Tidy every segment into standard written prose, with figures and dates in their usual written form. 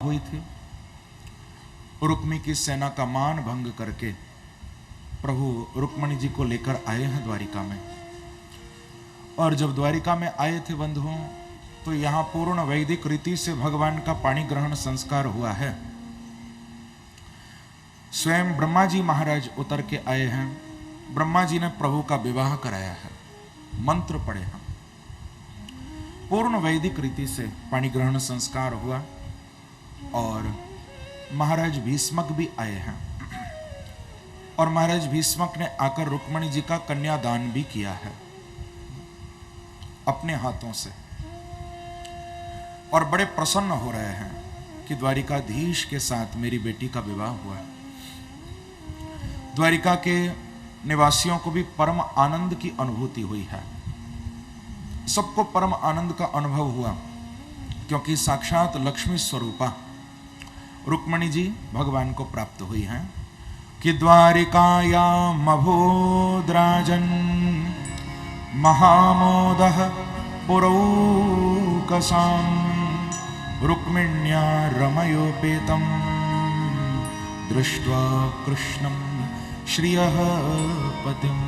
हुई थी। रुक्मी की सेना का मान भंग करके प्रभु रुक्मणी जी को लेकर आए हैं द्वारिका में। और जब द्वारिका में आए थे बंधुओं, तो यहां पूर्ण वैदिक रीति से भगवान का पाणी ग्रहण संस्कार हुआ है। स्वयं ब्रह्मा जी महाराज उतर के आए हैं। ब्रह्मा जी ने प्रभु का विवाह कराया है, मंत्र पढ़े हैं, पूर्ण वैदिक रीति से पाणी ग्रहण संस्कार हुआ। और महाराज भीष्मक भी आए हैं, और महाराज भीष्मक ने आकर रुक्मणी जी का कन्यादान भी किया है अपने हाथों से। और बड़े प्रसन्न हो रहे हैं कि द्वारिकाधीश के साथ मेरी बेटी का विवाह हुआ है। द्वारिका के निवासियों को भी परम आनंद की अनुभूति हुई है। सबको परम आनंद का अनुभव हुआ, क्योंकि साक्षात लक्ष्मी स्वरूपा रुक्मणी जी भगवान को प्राप्त हुई हैं। कि द्वारिकायाम अभूद्राजन महामोदः पुरौकसां रुक्मिण्या रमयोपेतं दृष्ट्वा कृष्णं श्रियः पतिम्।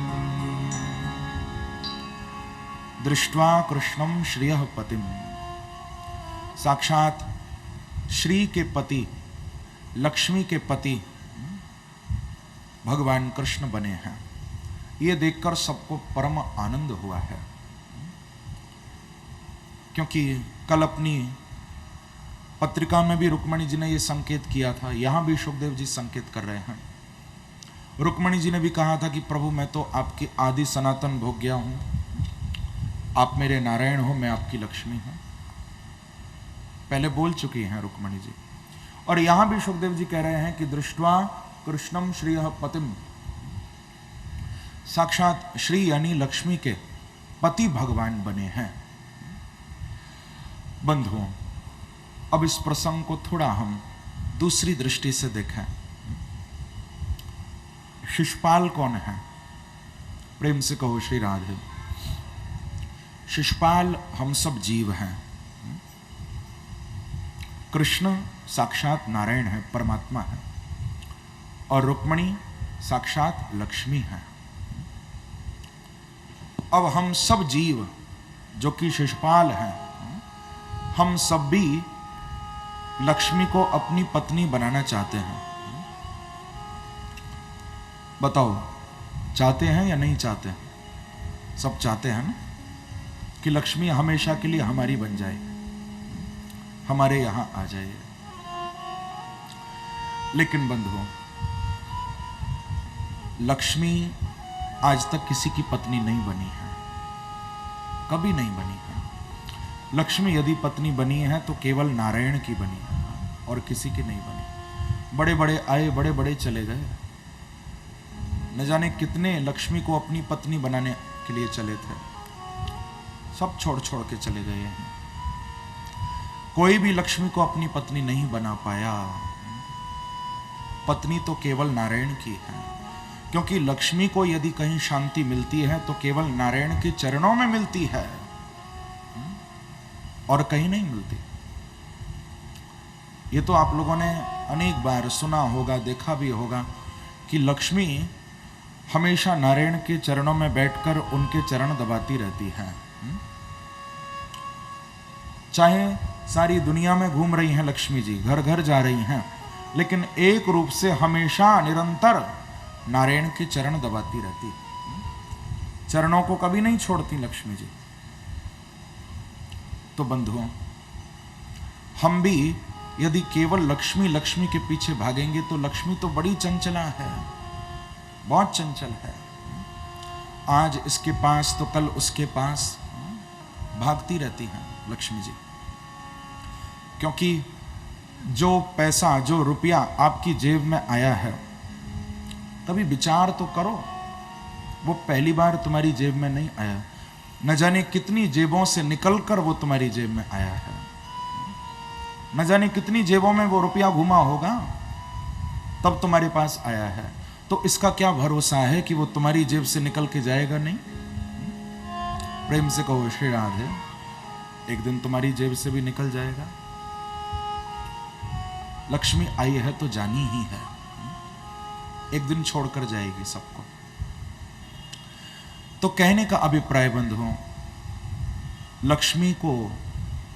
दृष्ट्वा कृष्णं श्रियः पतिम्, साक्षात श्री के पति, लक्ष्मी के पति भगवान कृष्ण बने हैं। ये देखकर सबको परम आनंद हुआ है, क्योंकि कल अपनी पत्रिका में भी रुक्मणी जी ने ये संकेत किया था, यहां भी सुखदेव जी संकेत कर रहे हैं। रुक्मणी जी ने भी कहा था कि प्रभु मैं तो आपकी आदि सनातन भोग्या हूं, आप मेरे नारायण हो, मैं आपकी लक्ष्मी हूं। पहले बोल चुकी हैं रुक्मणी जी। और यहां भी सुखदेव जी कह रहे हैं कि दृष्ट्वा कृष्णम श्रियः पतिम, साक्षात श्री यानी लक्ष्मी के पति भगवान बने हैं। बंधुओं, अब इस प्रसंग को थोड़ा हम दूसरी दृष्टि से देखें। शिशुपाल कौन है? प्रेम से कहो श्री राधे। शिशुपाल हम सब जीव हैं। कृष्ण साक्षात नारायण है, परमात्मा है, और रुक्मणी साक्षात लक्ष्मी है। अब हम सब जीव जो कि शिशुपाल हैं, हम सब भी लक्ष्मी को अपनी पत्नी बनाना चाहते हैं। बताओ, चाहते हैं या नहीं चाहते हैं? सब चाहते हैं ना, कि लक्ष्मी हमेशा के लिए हमारी बन जाए, हमारे यहां आ जाए। लेकिन बंधुओं, लक्ष्मी आज तक किसी की पत्नी नहीं बनी है, कभी नहीं बनी है। लक्ष्मी यदि पत्नी बनी है तो केवल नारायण की बनी है, और किसी की नहीं बनी। बड़े बड़े आए, बड़े बड़े चले गए, न जाने कितने लक्ष्मी को अपनी पत्नी बनाने के लिए चले थे, सब छोड़ छोड़ के चले गए हैं। कोई भी लक्ष्मी को अपनी पत्नी नहीं बना पाया। पत्नी तो केवल नारायण की है, क्योंकि लक्ष्मी को यदि कहीं शांति मिलती है तो केवल नारायण के चरणों में मिलती है, और कहीं नहीं मिलती। ये तो आप लोगों ने अनेक बार सुना होगा, देखा भी होगा कि लक्ष्मी हमेशा नारायण के चरणों में बैठकर उनके चरण दबाती रहती है। चाहे सारी दुनिया में घूम रही हैं लक्ष्मी जी, घर घर जा रही हैं, लेकिन एक रूप से हमेशा निरंतर नारायण के चरण दबाती रहती, चरणों को कभी नहीं छोड़ती लक्ष्मी जी। तो बंधुओं, हम भी यदि केवल लक्ष्मी लक्ष्मी के पीछे भागेंगे तो लक्ष्मी तो बड़ी चंचला है, बहुत चंचल है। आज इसके पास तो कल उसके पास भागती रहती हैं लक्ष्मी जी। क्योंकि जो पैसा, जो रुपया आपकी जेब में आया है, कभी विचार तो करो, वो पहली बार तुम्हारी जेब में नहीं आया, न जाने कितनी जेबों से निकलकर वो तुम्हारी जेब में आया है। न जाने कितनी जेबों में वो रुपया घुमा होगा, तब तुम्हारे पास आया है। तो इसका क्या भरोसा है कि वो तुम्हारी जेब से निकल के जाएगा नहीं? प्रेम से कहो श्री राधे। एक दिन तुम्हारी जेब से भी निकल जाएगा। लक्ष्मी आई है तो जानी ही है, एक दिन छोड़कर जाएगी सबको। तो कहने का अभिप्राय बंधुओं, लक्ष्मी को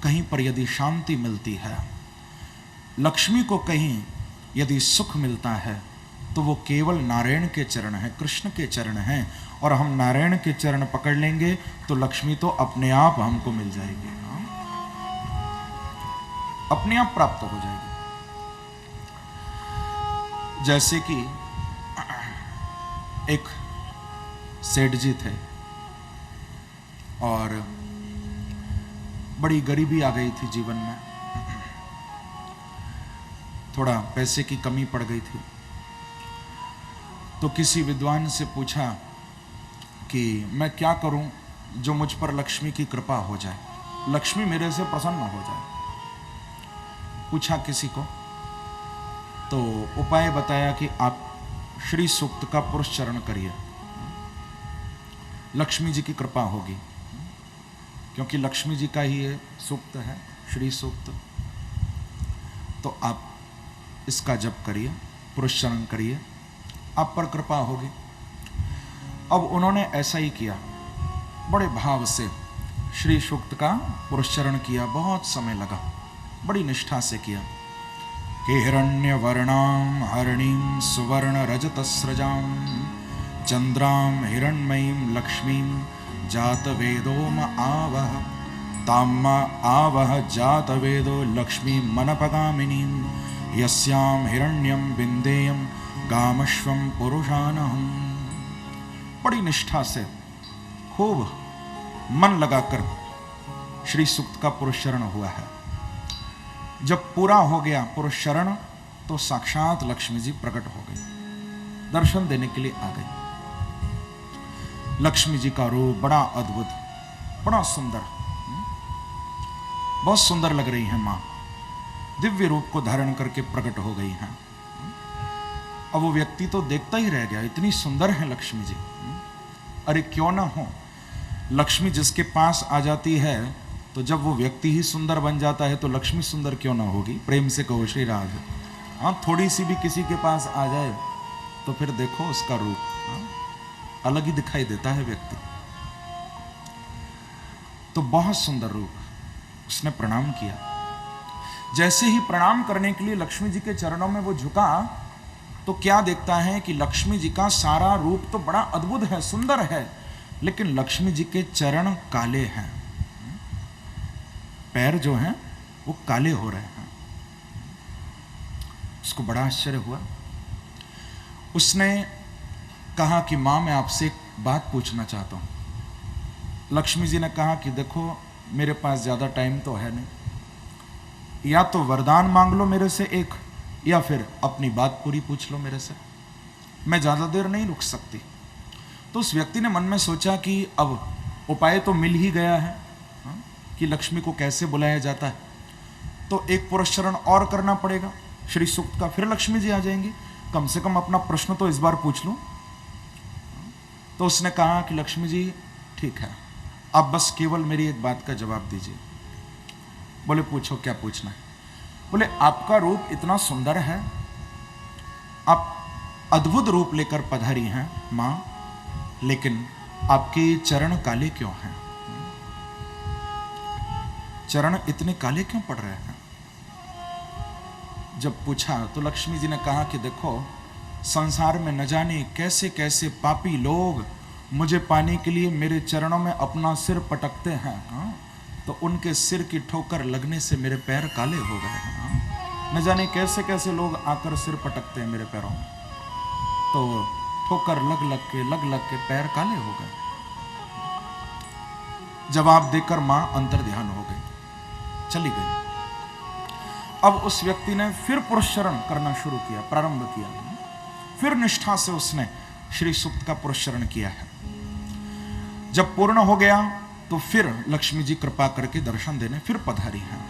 कहीं पर यदि शांति मिलती है, लक्ष्मी को कहीं यदि सुख मिलता है, तो वो केवल नारायण के चरण हैं, कृष्ण के चरण हैं। और हम नारायण के चरण पकड़ लेंगे तो लक्ष्मी तो अपने आप हमको मिल जाएगी, अपने आप प्राप्त हो जाएगी। जैसे कि एक सेठ जी थे और बड़ी गरीबी आ गई थी जीवन में, थोड़ा पैसे की कमी पड़ गई थी। तो किसी विद्वान से पूछा कि मैं क्या करूं जो मुझ पर लक्ष्मी की कृपा हो जाए, लक्ष्मी मेरे से प्रसन्न हो जाए। पूछा किसी को, तो उपाय बताया कि आप श्री सूक्त का पुरस्चरण करिए, लक्ष्मी जी की कृपा होगी, क्योंकि लक्ष्मी जी का ही ये सूक्त है, श्री सूक्त। तो आप इसका जप करिए, पुरस्चरण करिए, आप पर कृपा होगी। अब उन्होंने ऐसा ही किया, बड़े भाव से श्री सूक्त का पुरस्चरण किया, बहुत समय लगा, बड़ी निष्ठा से किया कि हिरण्य वर्णाम हरणीम सुवर्ण रजतस्रजाम चंद्राम हिरण्मयीम लक्ष्मीम जात वेदोम आवह ताम आवह जात वेदो लक्ष्मी मनपगामिनीम यस्याम हिरण्यम बिंदेयम गामश्वम पुरुषानहम। बड़ी निष्ठा से खूब मन लगाकर श्री सूक्त का पुरस्चरण हुआ है। जब पूरा हो गया पुरस्चरण तो साक्षात लक्ष्मी जी प्रकट हो गई, दर्शन देने के लिए आ गई। लक्ष्मी जी का रूप बड़ा अद्भुत, बड़ा सुंदर, बहुत सुंदर लग रही है मां, दिव्य रूप को धारण करके प्रकट हो गई हैं। अब वो व्यक्ति तो देखता ही रह गया, इतनी सुंदर है लक्ष्मी जी। अरे क्यों ना हो, लक्ष्मी जिसके पास आ जाती है तो जब वो व्यक्ति ही सुंदर बन जाता है तो लक्ष्मी सुंदर क्यों ना होगी। प्रेम से कहो श्री राज। हाँ, थोड़ी सी भी किसी के पास आ जाए तो फिर देखो उसका रूप, अलग ही दिखाई देता है व्यक्ति। तो बहुत सुंदर रूप, उसने प्रणाम किया। जैसे ही प्रणाम करने के लिए लक्ष्मी जी के चरणों में वो झुका तो क्या देखता है कि लक्ष्मी जी का सारा रूप तो बड़ा अद्भुत है, सुंदर है, लेकिन लक्ष्मी जी के चरण काले हैं, पैर जो हैं वो काले हो रहे हैं। उसको बड़ा आश्चर्य हुआ। उसने कहा कि मां मैं आपसे एक बात पूछना चाहता हूं। लक्ष्मी जी ने कहा कि देखो मेरे पास ज्यादा टाइम तो है नहीं, या तो वरदान मांग लो मेरे से एक, या फिर अपनी बात पूरी पूछ लो मेरे से, मैं ज्यादा देर नहीं रुक सकती। तो उस व्यक्ति ने मन में सोचा कि अब उपाय तो मिल ही गया है कि लक्ष्मी को कैसे बुलाया जाता है, तो एक पुरस्चरण और करना पड़ेगा श्री सूक्त का, फिर लक्ष्मी जी आ जाएंगी, कम से कम अपना प्रश्न तो इस बार पूछ लूं। तो उसने कहा कि लक्ष्मी जी ठीक है, आप बस केवल मेरी एक बात का जवाब दीजिए। बोले पूछो क्या पूछना है। बोले आपका रूप इतना सुंदर है, आप अद्भुत रूप लेकर पधारी हैं मां, लेकिन आपके चरण काले क्यों हैं? चरण इतने काले क्यों पड़ रहे हैं? जब पूछा तो लक्ष्मी जी ने कहा कि देखो संसार में न जाने कैसे कैसे पापी लोग मुझे पाने के लिए मेरे चरणों में अपना सिर पटकते हैं, तो उनके सिर की ठोकर लगने से मेरे पैर काले हो गए। न जाने कैसे कैसे लोग आकर सिर पटकते हैं मेरे पैरों में, तो ठोकर लग लग के पैर काले हो गए। जवाब देकर मां अंतर ध्यान हो गई, चली गई। अब उस व्यक्ति ने फिर पुरस्चरण करना शुरू किया, प्रारंभ किया, फिर निष्ठा से उसने श्री सूक्त का पुरस्चरण किया है। जब पूर्ण हो गया तो फिर लक्ष्मी जी कृपा करके दर्शन देने फिर पधारी हैं।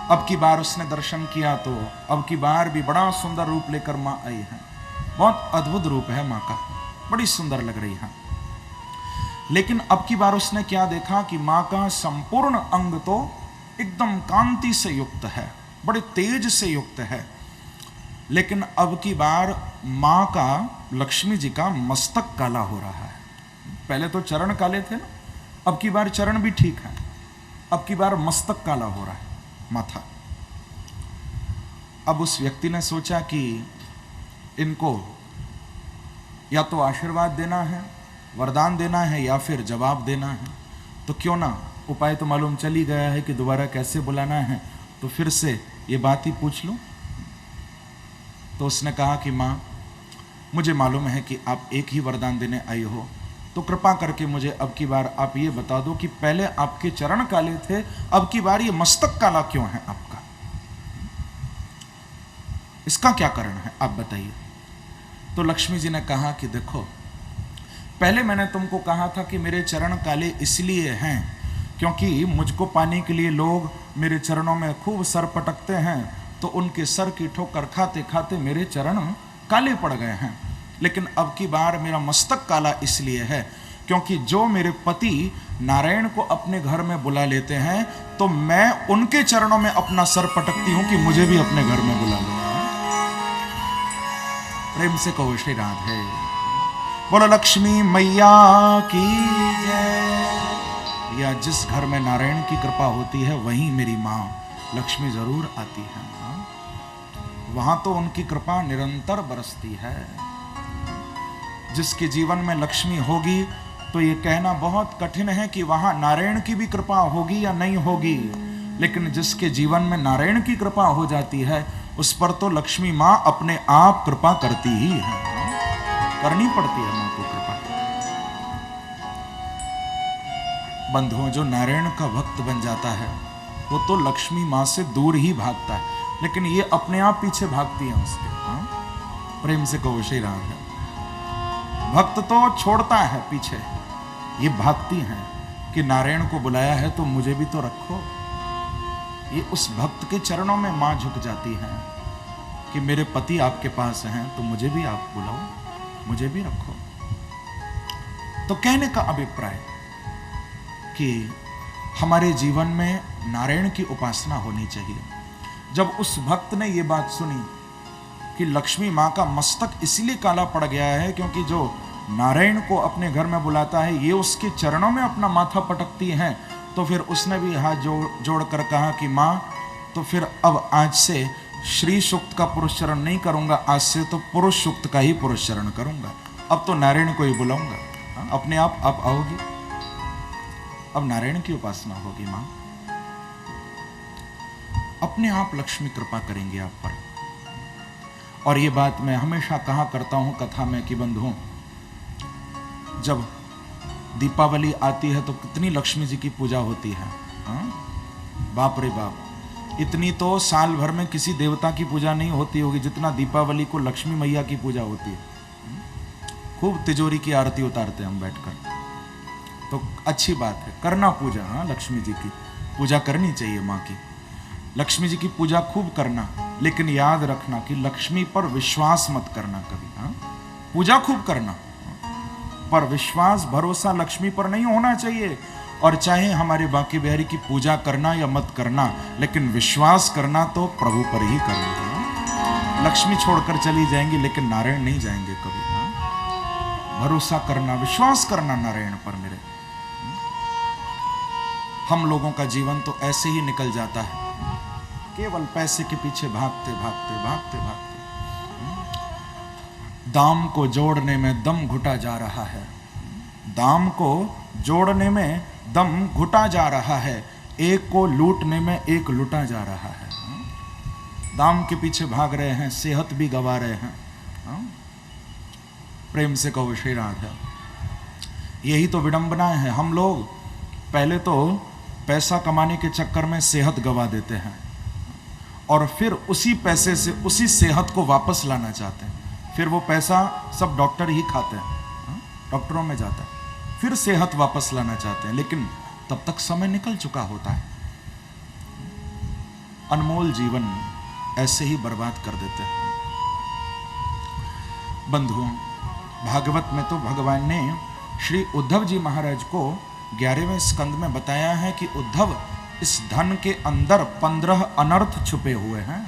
अब की बार उसने दर्शन किया तो अब की बार भी बड़ा सुंदर रूप लेकर मां आई है, बहुत अद्भुत रूप है मां का, बड़ी सुंदर लग रही है। लेकिन अब की बार उसने क्या देखा कि मां का संपूर्ण अंग तो एकदम कांति से युक्त है, बड़े तेज से युक्त है। लेकिन अब की बार मां का, लक्ष्मी जी का मस्तक काला हो रहा है। पहले तो चरण काले थे ना, अब की बार चरण भी ठीक है, अब की बार मस्तक काला हो रहा है, माथा। अब उस व्यक्ति ने सोचा कि इनको या तो आशीर्वाद देना है, वरदान देना है, या फिर जवाब देना है। तो क्यों ना, उपाय तो मालूम चल ही गया है कि दोबारा कैसे बुलाना है, तो फिर से ये बात ही पूछ लूं। तो उसने कहा कि माँ, मुझे मालूम है कि आप एक ही वरदान देने आई हो, तो कृपा करके मुझे अब की बार आप ये बता दो कि पहले आपके चरण काले थे, अब की बार ये मस्तक काला क्यों है आपका? इसका क्या कारण है, आप बताइए। तो लक्ष्मी जी ने कहा कि देखो, पहले मैंने तुमको कहा था कि मेरे चरण काले इसलिए हैं क्योंकि मुझको पाने के लिए लोग मेरे चरणों में खूब सर पटकते हैं, तो उनके सर की ठोकर खाते खाते मेरे चरण काले पड़ गए हैं। लेकिन अब की बार मेरा मस्तक काला इसलिए है क्योंकि जो मेरे पति नारायण को अपने घर में बुला लेते हैं, तो मैं उनके चरणों में अपना सर पटकती हूं कि मुझे भी अपने घर में बुला लो। प्रेम से कहो श्री राधे। बोलो लक्ष्मी मैया की जय। या जिस घर में नारायण की कृपा होती है वहीं मेरी मां लक्ष्मी जरूर आती है। वहां तो उनकी कृपा निरंतर बरसती है। जिसके जीवन में लक्ष्मी होगी तो ये कहना बहुत कठिन है कि वहां नारायण की भी कृपा होगी या नहीं होगी, लेकिन जिसके जीवन में नारायण की कृपा हो जाती है उस पर तो लक्ष्मी मां अपने आप कृपा करती ही है, करनी पड़ती है मां को कृपा। बंधुओं, जो नारायण का भक्त बन जाता है वो तो लक्ष्मी मां से दूर ही भागता है, लेकिन ये अपने आप पीछे भागती है उसके। प्रेम से कहो श्री राधे। भक्त तो छोड़ता है पीछे, ये भागती हैं कि नारायण को बुलाया है तो मुझे भी तो रखो। ये उस भक्त के चरणों में मां झुक जाती है कि मेरे पति आपके पास हैं तो मुझे भी आप बुलाओ, मुझे भी रखो। तो कहने का अभिप्राय कि हमारे जीवन में नारायण की उपासना होनी चाहिए। जब उस भक्त ने ये बात सुनी कि लक्ष्मी मां का मस्तक इसलिए काला पड़ गया है क्योंकि जो नारायण को अपने घर में बुलाता है ये उसके चरणों में अपना माथा पटकती हैं, तो फिर उसने भी हाथ जोड़ कर कहा कि मां, तो फिर अब आज से श्री सूक्त का पुरुष चरण नहीं करूंगा, आज से तो पुरुष सूक्त का ही पुरुष चरण करूंगा। अब तो नारायण को ही बुलाऊंगा, अपने आप आओगी। अब नारायण की उपासना होगी मां, अपने आप लक्ष्मी कृपा करेंगे आप पर। और ये बात मैं हमेशा कहा करता हूं कथा में कि बंधुओं, जब दीपावली आती है तो कितनी लक्ष्मी जी की पूजा होती है। बाप रे बाप, इतनी तो साल भर में किसी देवता की पूजा नहीं होती होगी जितना दीपावली को लक्ष्मी मैया की पूजा होती है। खूब तिजोरी की आरती उतारते हैं हम बैठकर। तो अच्छी बात है, करना पूजा। लक्ष्मी जी की पूजा करनी चाहिए माँ की। लक्ष्मी जी की पूजा खूब करना, लेकिन याद रखना कि लक्ष्मी पर विश्वास मत करना कभी। पूजा खूब करना पर विश्वास भरोसा लक्ष्मी पर नहीं होना चाहिए। और चाहे हमारे बांके बिहारी की पूजा करना या मत करना, लेकिन विश्वास करना तो प्रभु पर ही करना। लक्ष्मी छोड़कर चली जाएंगी लेकिन नारायण नहीं जाएंगे कभी। भरोसा करना, विश्वास करना नारायण पर मेरे। हम लोगों का जीवन तो ऐसे ही निकल जाता है, केवल पैसे के पीछे भागते भागते भागते भागते। दाम को जोड़ने में दम घुटा जा रहा है, दाम को जोड़ने में दम घुटा जा रहा है, एक को लूटने में एक लुटा जा रहा है। दाम के पीछे भाग रहे हैं, सेहत भी गवा रहे हैं। प्रेम से कहो श्री राधा। यही तो विडंबनाएं हैं। हम लोग पहले तो पैसा कमाने के चक्कर में सेहत गवा देते हैं और फिर उसी पैसे से उसी सेहत को वापस लाना चाहते हैं। फिर वो पैसा सब डॉक्टर ही खाते हैं, डॉक्टरों में जाता है, फिर सेहत वापस लाना चाहते हैं, लेकिन तब तक समय निकल चुका होता है। अनमोल जीवन ऐसे ही बर्बाद कर देते हैं। बंधुओं, भागवत में तो भगवान ने श्री उद्धव जी महाराज को 11वें स्कंद में बताया है कि उद्धव, इस धन के अंदर 15 अनर्थ छुपे हुए हैं।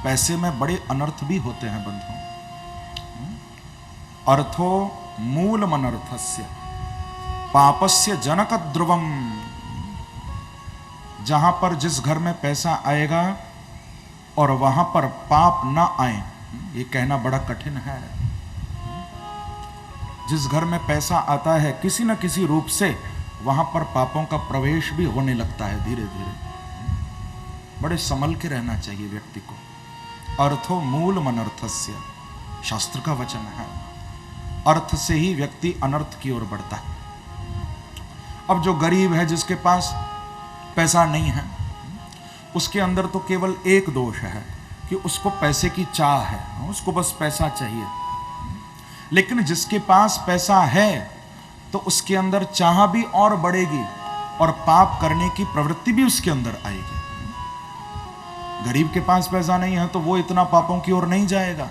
पैसे में बड़े अनर्थ भी होते हैं बंधुओं। अर्थो मूलमनर्थस्य पापस्य जनक ध्रुवम। जहां पर जिस घर में पैसा आएगा और वहां पर पाप ना आए, ये कहना बड़ा कठिन है। जिस घर में पैसा आता है किसी न किसी रूप से वहां पर पापों का प्रवेश भी होने लगता है धीरे धीरे। बड़े संभल के रहना चाहिए व्यक्ति को। अर्थो मूलमनर्थस्य, शास्त्र का वचन है। अर्थ से ही व्यक्ति अनर्थ की ओर बढ़ता है। अब जो गरीब है, जिसके पास पैसा नहीं है, उसके अंदर तो केवल एक दोष है कि उसको पैसे की चाह है, उसको बस पैसा चाहिए। लेकिन जिसके पास पैसा है तो उसके अंदर चाह भी और बढ़ेगी और पाप करने की प्रवृत्ति भी उसके अंदर आएगी। गरीब के पास पैसा नहीं है तो वो इतना पापों की ओर नहीं जाएगा।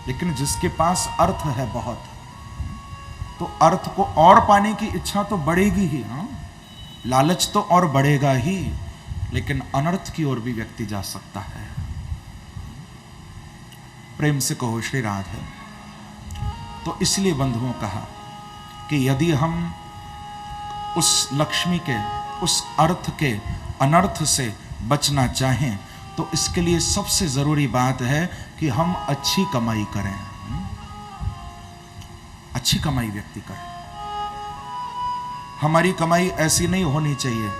लेकिन जिसके पास अर्थ है बहुत, तो अर्थ को और पाने की इच्छा तो बढ़ेगी ही। लालच तो और बढ़ेगा ही, लेकिन अनर्थ की ओर भी व्यक्ति जा सकता है। प्रेम से कहो श्री राधे। तो इसलिए बंधुओं कहा कि यदि हम उस लक्ष्मी के, उस अर्थ के अनर्थ से बचना चाहें तो इसके लिए सबसे जरूरी बात है कि हम अच्छी कमाई करें। अच्छी कमाई व्यक्ति करे। हमारी कमाई ऐसी नहीं होनी चाहिए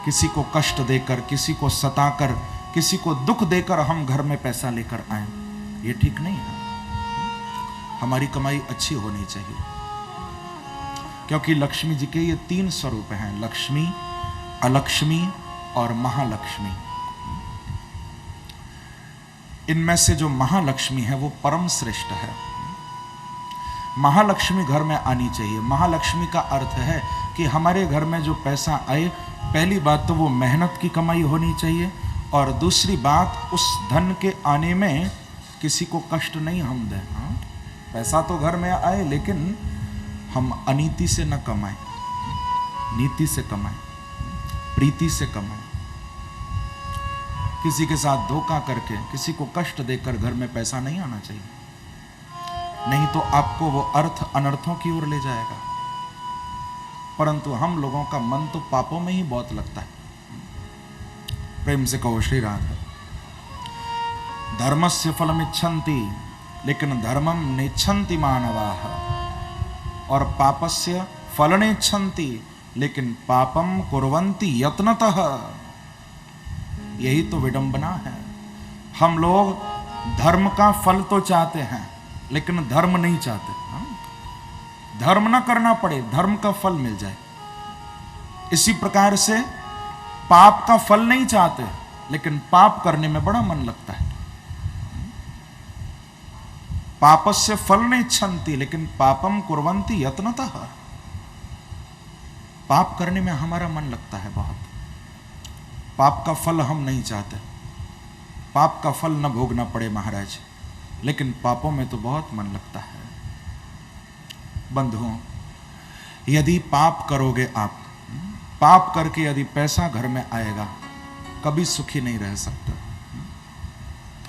किसी को कष्ट देकर, किसी को सताकर, किसी को दुख देकर हम घर में पैसा लेकर आए। ये ठीक नहीं है। हमारी कमाई अच्छी होनी चाहिए, क्योंकि लक्ष्मी जी के ये 3 स्वरूप हैं, लक्ष्मी, अलक्ष्मी और महालक्ष्मी। इनमें से जो महालक्ष्मी है वो परम श्रेष्ठ है। महालक्ष्मी घर में आनी चाहिए। महालक्ष्मी का अर्थ है कि हमारे घर में जो पैसा आए, पहली बात तो वो मेहनत की कमाई होनी चाहिए, और दूसरी बात उस धन के आने में किसी को कष्ट नहीं हम दें। पैसा तो घर में आए लेकिन हम अनीति से न कमाएं, नीति से कमाएं, प्रीति से कमाएं। किसी के साथ धोखा करके, किसी को कष्ट देकर घर में पैसा नहीं आना चाहिए, नहीं तो आपको वो अर्थ अनर्थों की ओर ले जाएगा। परंतु हम लोगों का मन तो पापों में ही बहुत लगता है। प्रेम से कहो श्री राधा। धर्मस्य फलमिच्छन्ति, लेकिन धर्मम नेच्छन्ति मानवाः, और पापस्य फलनेच्छन्ति, लेकिन पापम कुर्वन्ति यत्नतः। यही तो विडंबना है। हम लोग धर्म का फल तो चाहते हैं लेकिन धर्म नहीं चाहते। धर्म ना करना पड़े, धर्म का फल मिल जाए। इसी प्रकार से पाप का फल नहीं चाहते, लेकिन पाप करने में बड़ा मन लगता है। पापस्य फल नेच्छन्ति, लेकिन पापम कुर्वन्ति यत्नतः। पाप करने में हमारा मन लगता है बहुत। पाप का फल हम नहीं चाहते, पाप का फल न भोगना पड़े महाराज, लेकिन पापों में तो बहुत मन लगता है। बंधुओं, यदि पाप करोगे आप, पाप करके यदि पैसा घर में आएगा, कभी सुखी नहीं रह सकता।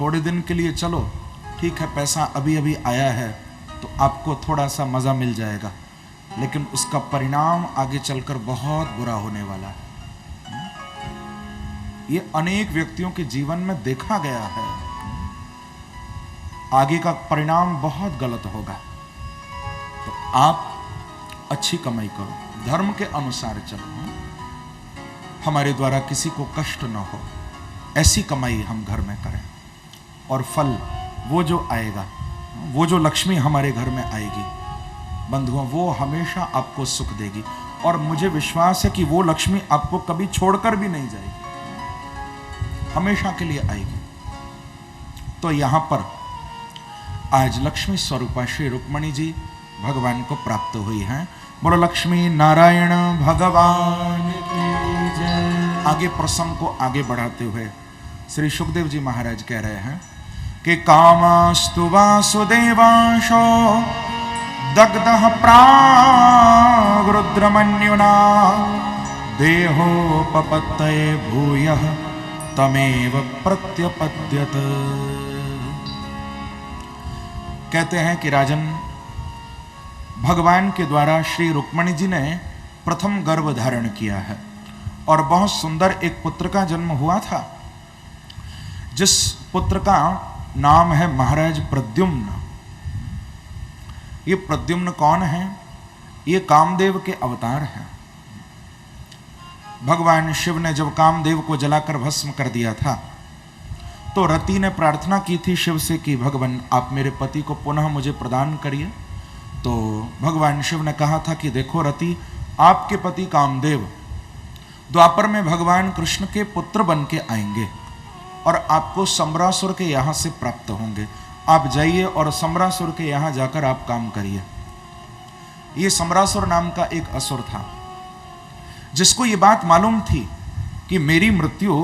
थोड़े दिन के लिए चलो ठीक है, पैसा अभी अभी आया है तो आपको थोड़ा सा मजा मिल जाएगा, लेकिन उसका परिणाम आगे चलकर बहुत बुरा होने वाला है। ये अनेक व्यक्तियों के जीवन में देखा गया है। आगे का परिणाम बहुत गलत होगा। तो आप अच्छी कमाई करो, धर्म के अनुसार चलो, हमारे द्वारा किसी को कष्ट न हो, ऐसी कमाई हम घर में करें। और फल वो जो आएगा, वो जो लक्ष्मी हमारे घर में आएगी बंधुओं, वो हमेशा आपको सुख देगी। और मुझे विश्वास है कि वो लक्ष्मी आपको कभी छोड़कर भी नहीं जाएगी, हमेशा के लिए आएगी। तो यहां पर आज लक्ष्मी स्वरूपा श्री रुक्मणी जी भगवान को प्राप्त हुई हैं। बोलो लक्ष्मी नारायण भगवान की जय। आगे प्रसंग को आगे बढ़ाते हुए श्री सुखदेव जी महाराज कह रहे हैं कि कामस्तु वासुदेवांशो दग्धः प्राग्रुद्रमन्युना देहोपपत्तये भूयः तमेव प्रत्यपद्यत। कहते हैं कि राजन, भगवान के द्वारा श्री रुक्मिणी जी ने प्रथम गर्भ धारण किया है और बहुत सुंदर एक पुत्र का जन्म हुआ था, जिस पुत्र का नाम है महाराज प्रद्युम्न। ये प्रद्युम्न कौन है? ये कामदेव के अवतार हैं। भगवान शिव ने जब कामदेव को जलाकर भस्म कर दिया था तो रति ने प्रार्थना की थी शिव से कि भगवान आप मेरे पति को पुनः मुझे प्रदान करिए। तो भगवान शिव ने कहा था कि देखो रति, आपके पति कामदेव द्वापर में भगवान कृष्ण के पुत्र बन के आएंगे और आपको सम्रासुर के यहाँ से प्राप्त होंगे। आप जाइए और सम्रासुर के यहाँ जाकर आप काम करिए। ये सम्रासुर नाम का एक असुर था, जिसको ये बात मालूम थी कि मेरी मृत्यु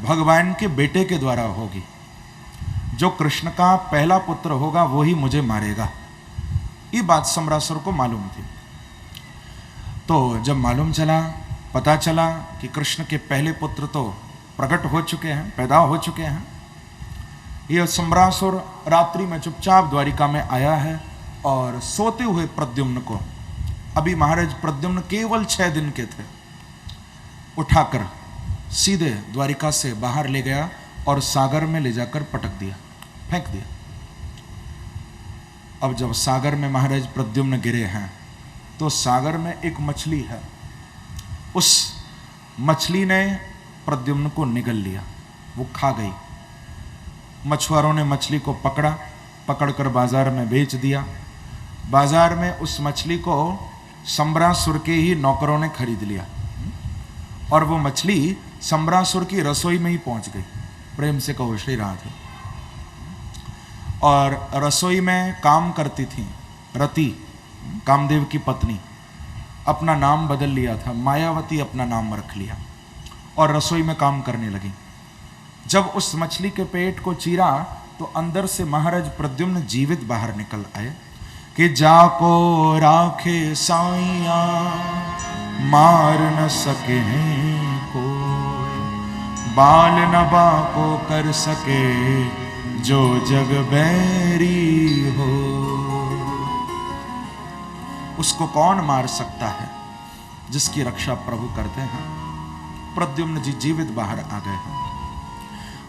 भगवान के बेटे के द्वारा होगी, जो कृष्ण का पहला पुत्र होगा वो ही मुझे मारेगा। ये बात सम्रासुर को मालूम थी। तो जब मालूम चला, पता चला कि कृष्ण के पहले पुत्र तो प्रकट हो चुके हैं, पैदा हो चुके हैं, यह सम्रासुर रात्रि में चुपचाप द्वारिका में आया है और सोते हुए प्रद्युम्न को, अभी महाराज प्रद्युम्न केवल 6 दिन के थे, उठाकर सीधे द्वारिका से बाहर ले गया और सागर में ले जाकर पटक दिया, फेंक दिया। अब जब सागर में महाराज प्रद्युम्न गिरे हैं तो सागर में एक मछली है, उस मछली ने प्रद्युम्न को निगल लिया, वो खा गई। मछुआरों ने मछली को पकड़ा, पकड़कर बाजार में बेच दिया। बाजार में उस मछली को सम्रासुर के ही नौकरों ने खरीद लिया और वो मछली सम्रासुर की रसोई में ही पहुंच गई। प्रेम से कहो श्री राधे। और रसोई में काम करती थी रति, कामदेव की पत्नी, अपना नाम बदल लिया था, मायावती अपना नाम रख लिया और रसोई में काम करने लगी। जब उस मछली के पेट को चीरा तो अंदर से महाराज प्रद्युम्न जीवित बाहर निकल आए कि जाको राखे साइया मार न सके कोई, बाल न बाको कर सके जो जग बैरी हो। उसको कौन मार सकता है जिसकी रक्षा प्रभु करते हैं। प्रद्युम्न जी जीवित बाहर आ गए हैं।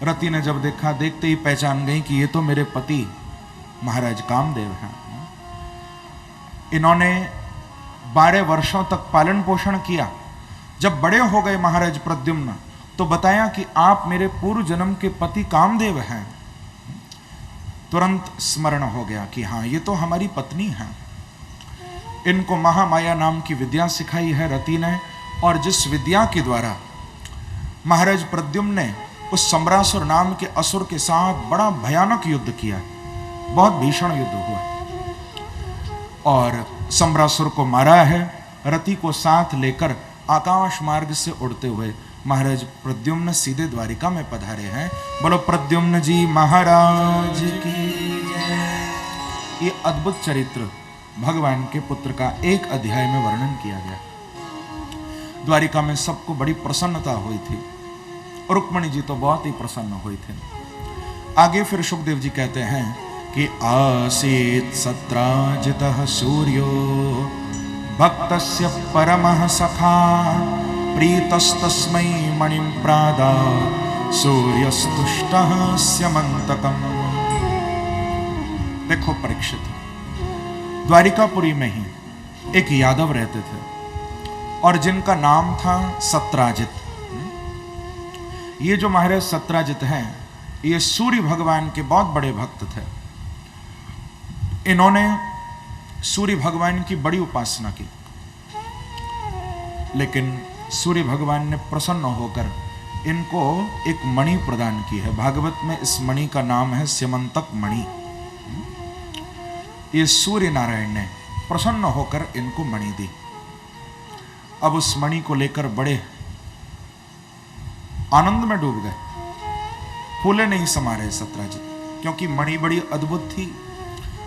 रति ने जब देखा, देखते ही पहचान गई कि ये तो मेरे पति महाराज कामदेव हैं। इन्होंने 12 वर्षों तक पालन पोषण किया। जब बड़े हो गए महाराज प्रद्युम्न तो बताया कि आप मेरे पूर्व जन्म के पति कामदेव हैं। तुरंत स्मरण हो गया कि हाँ, ये तो हमारी पत्नी है। इनको महामाया नाम की विद्या सिखाई है रति ने, और जिस विद्या के द्वारा महाराज प्रद्युम्न ने उस सम्रासुर नाम के असुर के साथ बड़ा भयानक युद्ध किया, बहुत भीषण युद्ध हुआ और सम्रासुर को मारा है। रति को साथ लेकर आकाश मार्ग से उड़ते हुए महाराज प्रद्युम्न सीधे द्वारिका में पधारे हैं। बोलो प्रद्युम्न जी महाराज की जय। ये अद्भुत चरित्र भगवान के पुत्र का एक अध्याय में वर्णन किया गया। द्वारिका में सबको बड़ी प्रसन्नता हुई थी। रुक्मिणी जी तो बहुत ही प्रसन्न हुई थे। आगे फिर सुखदेव जी कहते हैं कि आसीत सत्राजितः सूर्यो भक्तस्य परमः सखा प्रीतस्तस्मै मणिं प्रादा सूर्यस्तुष्टः स्यमन्तकम्। देखो परीक्षित, द्वारिकापुरी में ही एक यादव रहते थे और जिनका नाम था सत्राजित। ये जो महाराज सत्राजित हैं, ये सूर्य भगवान के बहुत बड़े भक्त थे। इन्होंने सूर्य भगवान की बड़ी उपासना की, लेकिन सूर्य भगवान ने प्रसन्न होकर इनको एक मणि प्रदान की है। भागवत में इस मणि का नाम है स्यमंतक मणि। ये सूर्य नारायण ने प्रसन्न होकर इनको मणि दी। अब उस मणि को लेकर बड़े आनंद में डूब गए, फूले नहीं समा रहे सत्राजित, क्योंकि मणि बड़ी अद्भुत थी।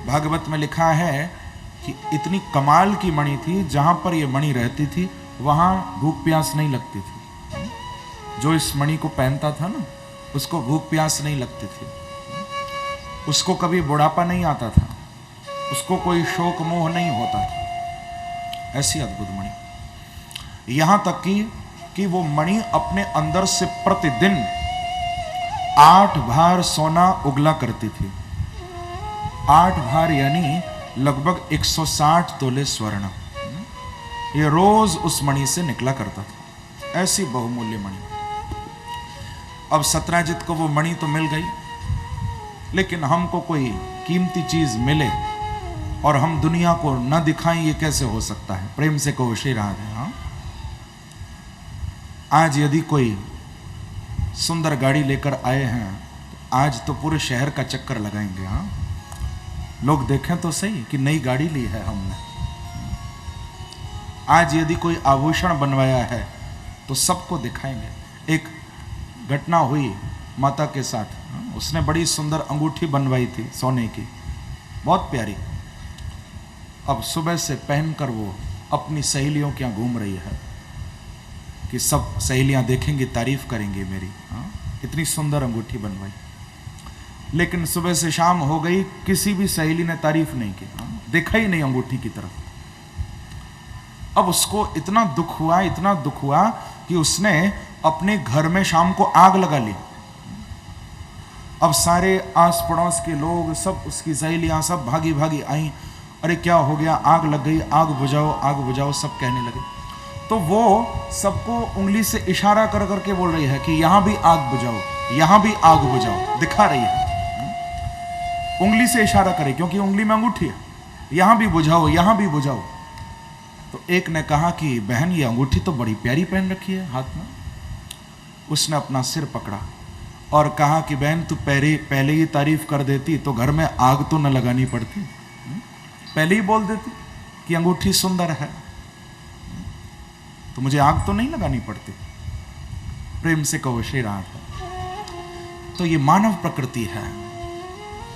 भागवत में लिखा है कि इतनी कमाल की मणि थी, जहां पर यह मणि रहती थी वहां भूख प्यास नहीं लगती थी। जो इस मणि को पहनता था ना, उसको भूख प्यास नहीं लगती थी, उसको कभी बुढ़ापा नहीं आता था, उसको कोई शोक मोह नहीं होता था। ऐसी अद्भुत मणि। यहां तक कि वो मणि अपने अंदर से प्रतिदिन 8 भार सोना उगला करती थी। 8 भार यानी लगभग 160 तोले स्वर्ण, ये रोज उस मणि से निकला करता था। ऐसी बहुमूल्य मणि। अब सत्राजित को वो मणि तो मिल गई, लेकिन हमको कोई कीमती चीज मिले और हम दुनिया को न दिखाएं, ये कैसे हो सकता है? प्रेम से कहो श्री राधे। हाँ, आज यदि कोई सुंदर गाड़ी लेकर आए हैं, आज तो पूरे शहर का चक्कर लगाएंगे। हाँ, लोग देखें तो सही कि नई गाड़ी ली है हमने। आज यदि कोई आभूषण बनवाया है तो सबको दिखाएंगे। एक घटना हुई माता के साथ, उसने बड़ी सुंदर अंगूठी बनवाई थी सोने की, बहुत प्यारी। अब सुबह से पहनकर वो अपनी सहेलियों के यहाँ घूम रही है कि सब सहेलियां देखेंगी, तारीफ करेंगी मेरी। इतनी सुंदर अंगूठी बनवाई। लेकिन सुबह से शाम हो गई, किसी भी सहेली ने तारीफ नहीं की, देखा ही नहीं अंगूठी की तरफ। अब उसको इतना दुख हुआ, इतना दुख हुआ कि उसने अपने घर में शाम को आग लगा ली। अब सारे आस पड़ोस के लोग, सब उसकी सहेलियां सब भागी भागी आई। अरे क्या हो गया? आग लग गई, आग बुझाओ, आग बुझाओ, सब कहने लगे। तो वो सबको उंगली से इशारा कर करके बोल रही है कि यहां भी आग बुझाओ, यहां भी आग बुझाओ, दिखा रही है। उंगली से इशारा करे, क्योंकि उंगली में अंगूठी है। यहां भी बुझाओ, यहां भी बुझाओ। तो एक ने कहा कि बहन, ये अंगूठी तो बड़ी प्यारी पहन रखी है हाथ में। उसने अपना सिर पकड़ा और कहा कि बहन, तू पहले ही तारीफ कर देती तो घर में आग तो न लगानी पड़ती। पहले ही बोल देती कि अंगूठी सुंदर है तो मुझे आग तो नहीं लगानी पड़ती। प्रेम से कहो श्री राधे। तो ये मानव प्रकृति है।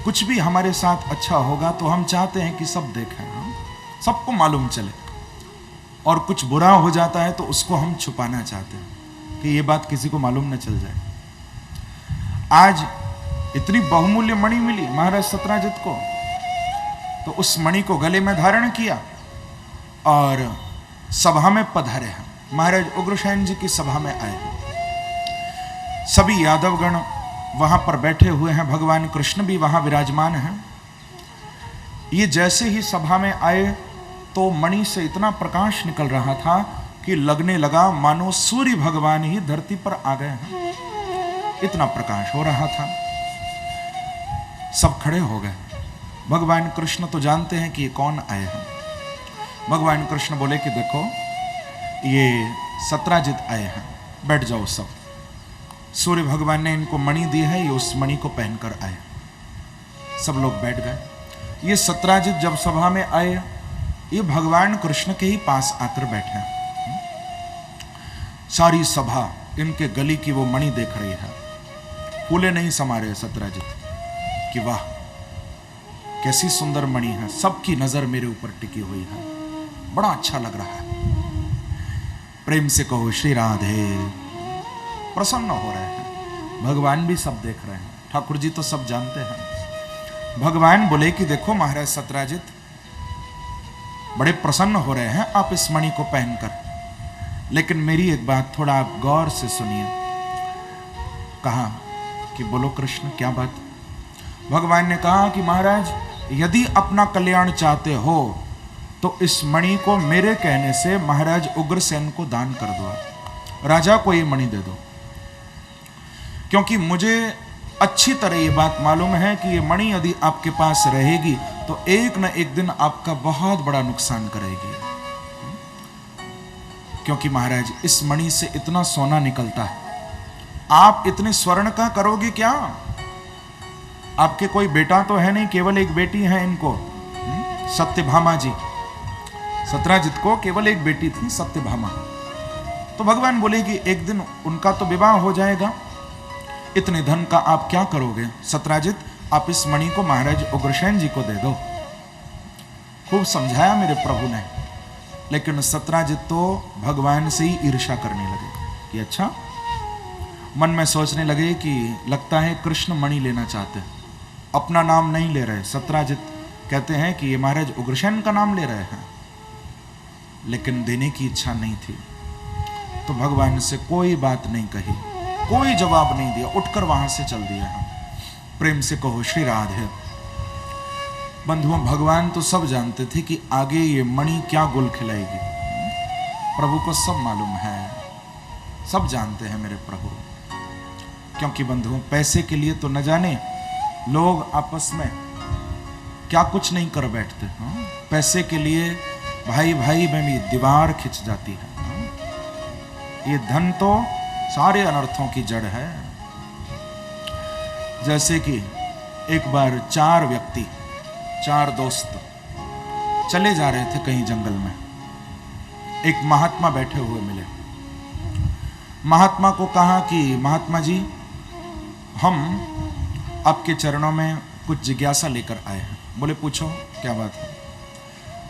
कुछ भी हमारे साथ अच्छा होगा तो हम चाहते हैं कि सब देखें, सबको मालूम चले। और कुछ बुरा हो जाता है तो उसको हम छुपाना चाहते हैं कि ये बात किसी को मालूम न चल जाए। आज इतनी बहुमूल्य मणि मिली महाराज सत्राजित को, तो उस मणि को गले में धारण किया और सभा में पधारे हैं। महाराज उग्रसेन जी की सभा में आए हैं। सभी यादवगण वहां पर बैठे हुए हैं, भगवान कृष्ण भी वहां विराजमान हैं। ये जैसे ही सभा में आए तो मणि से इतना प्रकाश निकल रहा था कि लगने लगा मानो सूर्य भगवान ही धरती पर आ गए हैं। इतना प्रकाश हो रहा था। सब खड़े हो गए। भगवान कृष्ण तो जानते हैं कि ये कौन आए हैं। भगवान कृष्ण बोले कि देखो, ये सत्राजित आए हैं, बैठ जाओ सब। सूर्य भगवान ने इनको मणि दी है, ये उस मणि को पहनकर आए। सब लोग बैठ गए। ये सत्राजित जब सभा में आए, ये भगवान कृष्ण के ही पास आकर बैठे। सारी सभा इनके गली की वो मणि देख रही है। फूले नहीं समा रहे सत्राजित कि वाह कैसी सुंदर मणि है, सबकी नजर मेरे ऊपर टिकी हुई है, बड़ा अच्छा लग रहा है। प्रेम से कहो श्री राधे। प्रसन्न हो रहे हैं। भगवान भी सब देख रहे हैं, ठाकुर जी तो सब जानते हैं। भगवान बोले कि देखो महाराज सत्राजित, बड़े प्रसन्न हो रहे हैं आप इस मणि को पहनकर, लेकिन मेरी एक बात थोड़ा आप गौर से सुनिए। कहा कि बोलो कृष्ण, क्या बात? भगवान ने कहा कि महाराज, यदि अपना कल्याण चाहते हो तो इस मणि को मेरे कहने से महाराज उग्रसेन को दान कर दो, राजा को ये मणि दे दो। क्योंकि मुझे अच्छी तरह ये बात मालूम है कि ये मणि यदि आपके पास रहेगी तो एक न एक दिन आपका बहुत बड़ा नुकसान करेगी। क्योंकि महाराज इस मणि से इतना सोना निकलता है, आप इतने स्वर्ण का करोगे क्या? आपके कोई बेटा तो है नहीं, केवल एक बेटी है इनको, सत्यभामा जी। सत्राजित को केवल एक बेटी थी, सत्यभामा। तो भगवान बोले कि एक दिन उनका तो विवाह हो जाएगा, इतने धन का आप क्या करोगे? सत्राजित, आप इस मणि को महाराज उग्रसेन जी को दे दो। खूब समझाया मेरे प्रभु ने लेकिन सत्राजित तो भगवान से ही ईर्ष्या करने लगे कि अच्छा, मन में सोचने लगे कि लगता है कृष्ण मणि लेना चाहते हैं, अपना नाम नहीं ले रहे। सत्राजित कहते हैं कि ये महाराज उग्रसेन का नाम ले रहे हैं, लेकिन देने की इच्छा नहीं थी। तो भगवान से कोई बात नहीं कही, कोई जवाब नहीं दिया, उठकर वहां से चल दिया। प्रेम से कहो श्री राधे। बंधुओं, भगवान तो सब जानते थे कि आगे ये मणि क्या गुल खिलाएगी। प्रभु को सब मालूम है, सब जानते हैं मेरे प्रभु। क्योंकि बंधुओं, पैसे के लिए तो न जाने लोग आपस में क्या कुछ नहीं कर बैठते। पैसे के लिए भाई भाई में भी दीवार खिंच जाती है। ये धन तो सारे अनर्थों की जड़ है। जैसे कि एक बार चार दोस्त चले जा रहे थे कहीं जंगल में। एक महात्मा बैठे हुए मिले। महात्मा को कहा कि महात्मा जी, हम आपके चरणों में कुछ जिज्ञासा लेकर आए हैं। बोले पूछो, क्या बात है?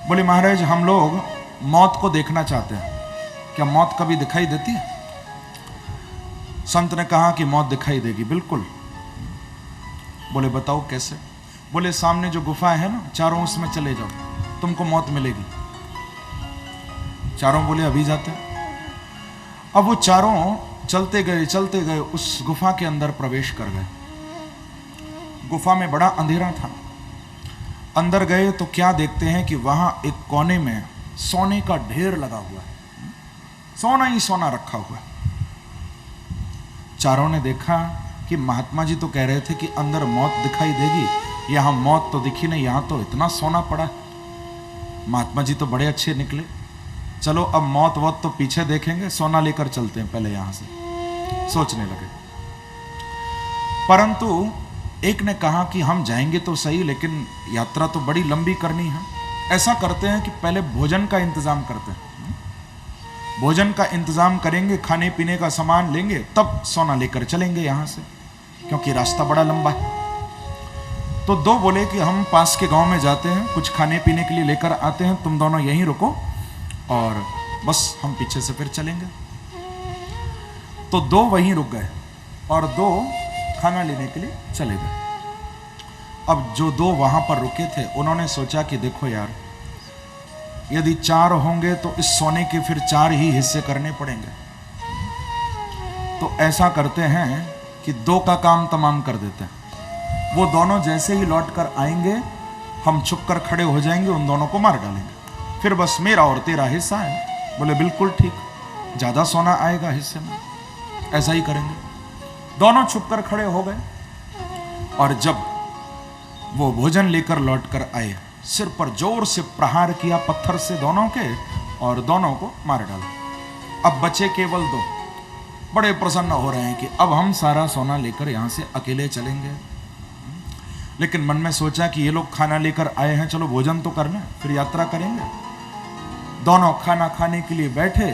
बोले महाराज, हम लोग मौत को देखना चाहते हैं, क्या मौत कभी दिखाई देती है? संत ने कहा कि मौत दिखाई देगी, बिल्कुल। बोले बताओ कैसे? बोले सामने जो गुफा है ना, चारों उसमें चले जाओ, तुमको मौत मिलेगी। चारों बोले अभी जाते। अब वो चारों चलते गए उस गुफा के अंदर प्रवेश कर गए। गुफा में बड़ा अंधेरा था। अंदर गए तो क्या देखते हैं कि वहां एक कोने में सोने का ढेर लगा हुआ है, सोना ही सोना रखा हुआ है। चारों ने देखा कि महात्मा जी तो कह रहे थे कि अंदर मौत दिखाई देगी, यहां मौत तो दिखी नहीं, यहां तो इतना सोना पड़ा है। महात्मा जी तो बड़े अच्छे निकले, चलो अब मौत वौत तो पीछे देखेंगे, सोना लेकर चलते हैं पहले यहां से, सोचने लगे। परंतु एक ने कहा कि हम जाएंगे तो सही, लेकिन यात्रा तो बड़ी लंबी करनी है। ऐसा करते हैं कि पहले भोजन का इंतजाम करते हैं, भोजन का इंतजाम करेंगे, खाने पीने का सामान लेंगे, तब सोना लेकर चलेंगे यहां से, क्योंकि रास्ता बड़ा लंबा है। तो दो बोले कि हम पास के गांव में जाते हैं, कुछ खाने पीने के लिए लेकर आते हैं, तुम दोनों यहीं रुको और बस हम पीछे से फिर चलेंगे। तो दो वहीं रुक गए और दो खाना लेने के लिए चले गए। अब जो दो वहां पर रुके थे, उन्होंने सोचा कि देखो यार, यदि चार होंगे तो इस सोने के फिर चार ही हिस्से करने पड़ेंगे। तो ऐसा करते हैं कि दो का काम तमाम कर देते हैं। वो दोनों जैसे ही लौट कर आएंगे, हम छुप कर खड़े हो जाएंगे, उन दोनों को मार डालेंगे, फिर बस मेरा और तेरा हिस्सा है। बोले बिल्कुल ठीक, ज्यादा सोना आएगा हिस्से में, ऐसा ही करेंगे। दोनों छुप कर खड़े हो गए और जब वो भोजन लेकर लौट कर आए, सिर पर जोर से प्रहार किया पत्थर से दोनों के और दोनों को मार डाला। अब बचे केवल दो। बड़े प्रसन्न हो रहे हैं कि अब हम सारा सोना लेकर यहां से अकेले चलेंगे। लेकिन मन में सोचा कि ये लोग खाना लेकर आए हैं, चलो भोजन तो करना, फिर यात्रा करेंगे। दोनों खाना खाने के लिए बैठे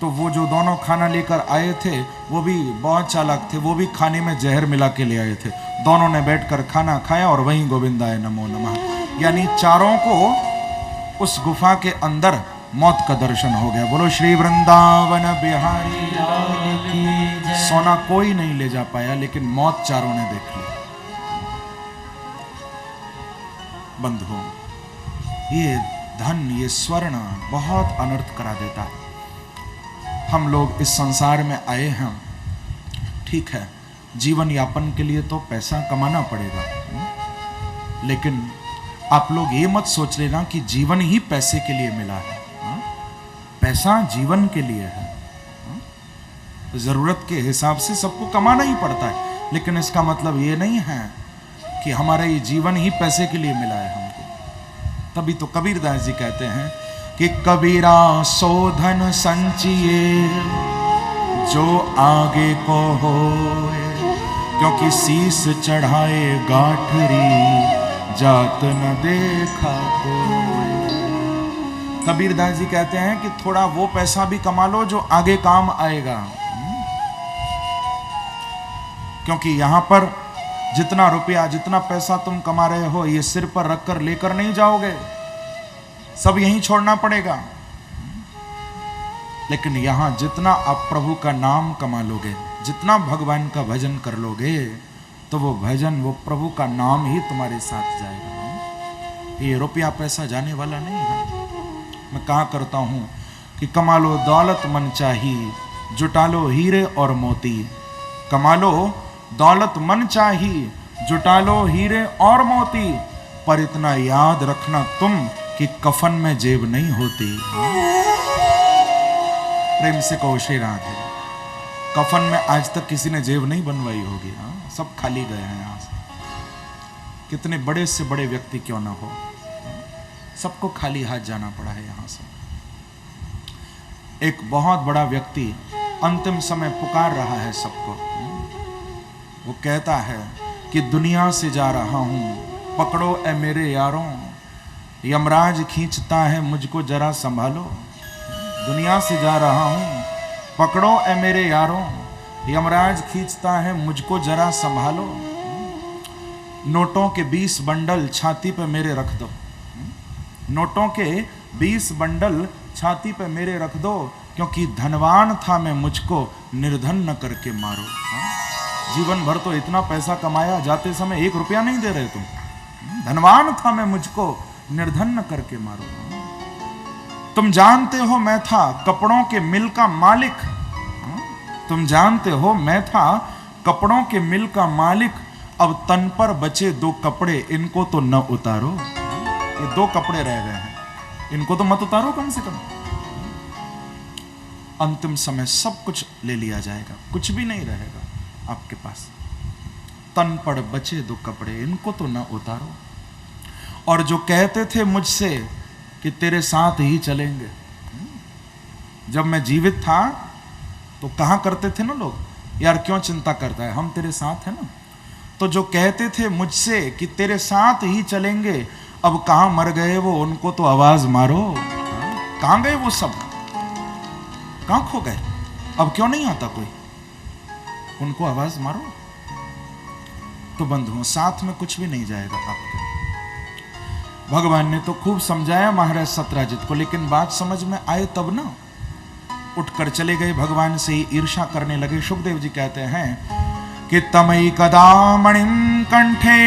तो वो जो दोनों खाना लेकर आए थे वो भी बहुत चालाक थे, वो भी खाने में जहर मिला के ले आए थे। दोनों ने बैठकर खाना खाया और वहीं गोविंदाय नमो नमः, यानी चारों को उस गुफा के अंदर मौत का दर्शन हो गया। बोलो श्री वृंदावन बिहारी लाल की। सोना कोई नहीं ले जा पाया, लेकिन मौत चारों ने देख ली। बंधुओं, ये धन, ये स्वर्ण बहुत अनर्थ करा देता है। हम लोग इस संसार में आए हैं, ठीक है, जीवन यापन के लिए तो पैसा कमाना पड़ेगा, लेकिन आप लोग ये मत सोच लेना कि जीवन ही पैसे के लिए मिला है। पैसा जीवन के लिए है। जरूरत के हिसाब से सबको कमाना ही पड़ता है, लेकिन इसका मतलब ये नहीं है कि हमारा ये जीवन ही पैसे के लिए मिला है हमको। तभी तो कबीरदास जी कहते हैं कि कबीरा सो धन संचिए जो आगे को होए, क्योंकि शीस चढ़ाए गाठरी जात न देखा कोई। कबीरदास जी कहते हैं कि थोड़ा वो पैसा भी कमा लो जो आगे काम आएगा, क्योंकि यहां पर जितना रुपया, जितना पैसा तुम कमा रहे हो, ये सिर पर रखकर लेकर नहीं जाओगे, सब यहीं छोड़ना पड़ेगा। लेकिन यहां जितना आप प्रभु का नाम कमा लोगे, जितना भगवान का भजन कर लोगे, तो वो भजन, वो प्रभु का नाम ही तुम्हारे साथ जाएगा। ये रुपया पैसा जाने वाला नहीं है। मैं कहा करता हूं कि कमा लो दौलत मन चाहिए, जुटा लो हीरे और मोती। कमा लो दौलत मन चाहिए, जुटा लो हीरे और मोती, पर इतना याद रखना तुम कि कफन में जेब नहीं होती। प्रेम से कहो श्री राधे। कफन में आज तक किसी ने जेब नहीं बनवाई होगी। सब खाली गए हैं यहां से, कितने बड़े से बड़े व्यक्ति क्यों ना हो, सबको खाली हाथ जाना पड़ा है यहां से। एक बहुत बड़ा व्यक्ति अंतिम समय पुकार रहा है सबको। वो कहता है कि दुनिया से जा रहा हूं, पकड़ो ए मेरे यारों, यमराज खींचता है मुझको जरा संभालो। दुनिया से जा रहा हूं, पकड़ो ए मेरे यारों, यमराज खींचता है मुझको जरा संभालो। नोटों के 20 बंडल छाती पे मेरे रख दो, नोटों के 20 बंडल छाती पे मेरे रख दो, क्योंकि धनवान था मैं, मुझको निर्धन न करके मारो। जीवन भर तो इतना पैसा कमाया, जाते समय 1 रुपया नहीं दे रहे तुम। धनवान था मैं, मुझको निर्धन न करके मारो। तुम जानते हो मैं था कपड़ों के मिल का मालिक, तुम जानते हो मैं था कपड़ों के मिल का मालिक, अब तन पर बचे 2 कपड़े, इनको तो न उतारो। ये 2 कपड़े रह गए हैं, इनको तो मत उतारो कम से कम। अंतिम समय सब कुछ ले लिया जाएगा, कुछ भी नहीं रहेगा आपके पास। तन पर बचे 2 कपड़े, इनको तो न उतारो। और जो कहते थे मुझसे कि तेरे साथ ही चलेंगे, जब मैं जीवित था तो कहा करते थे ना लोग, यार क्यों चिंता करता है, हम तेरे साथ हैं ना। तो जो कहते थे मुझसे कि तेरे साथ ही चलेंगे, अब कहां मर गए वो, उनको तो आवाज मारो। कहां गए वो सब, कहां खो गए, अब क्यों नहीं आता कोई, उनको आवाज मारो। तो बंधुओं, साथ में कुछ भी नहीं जाएगा आपके। भगवान ने तो खूब समझाया महाराज सत्राजित को, लेकिन बात समझ में आए तब ना। उठकर चले गए, भगवान से ही ईर्षा करने लगे। सुखदेव जी कहते हैं कि तमई कदा मणिम कंठे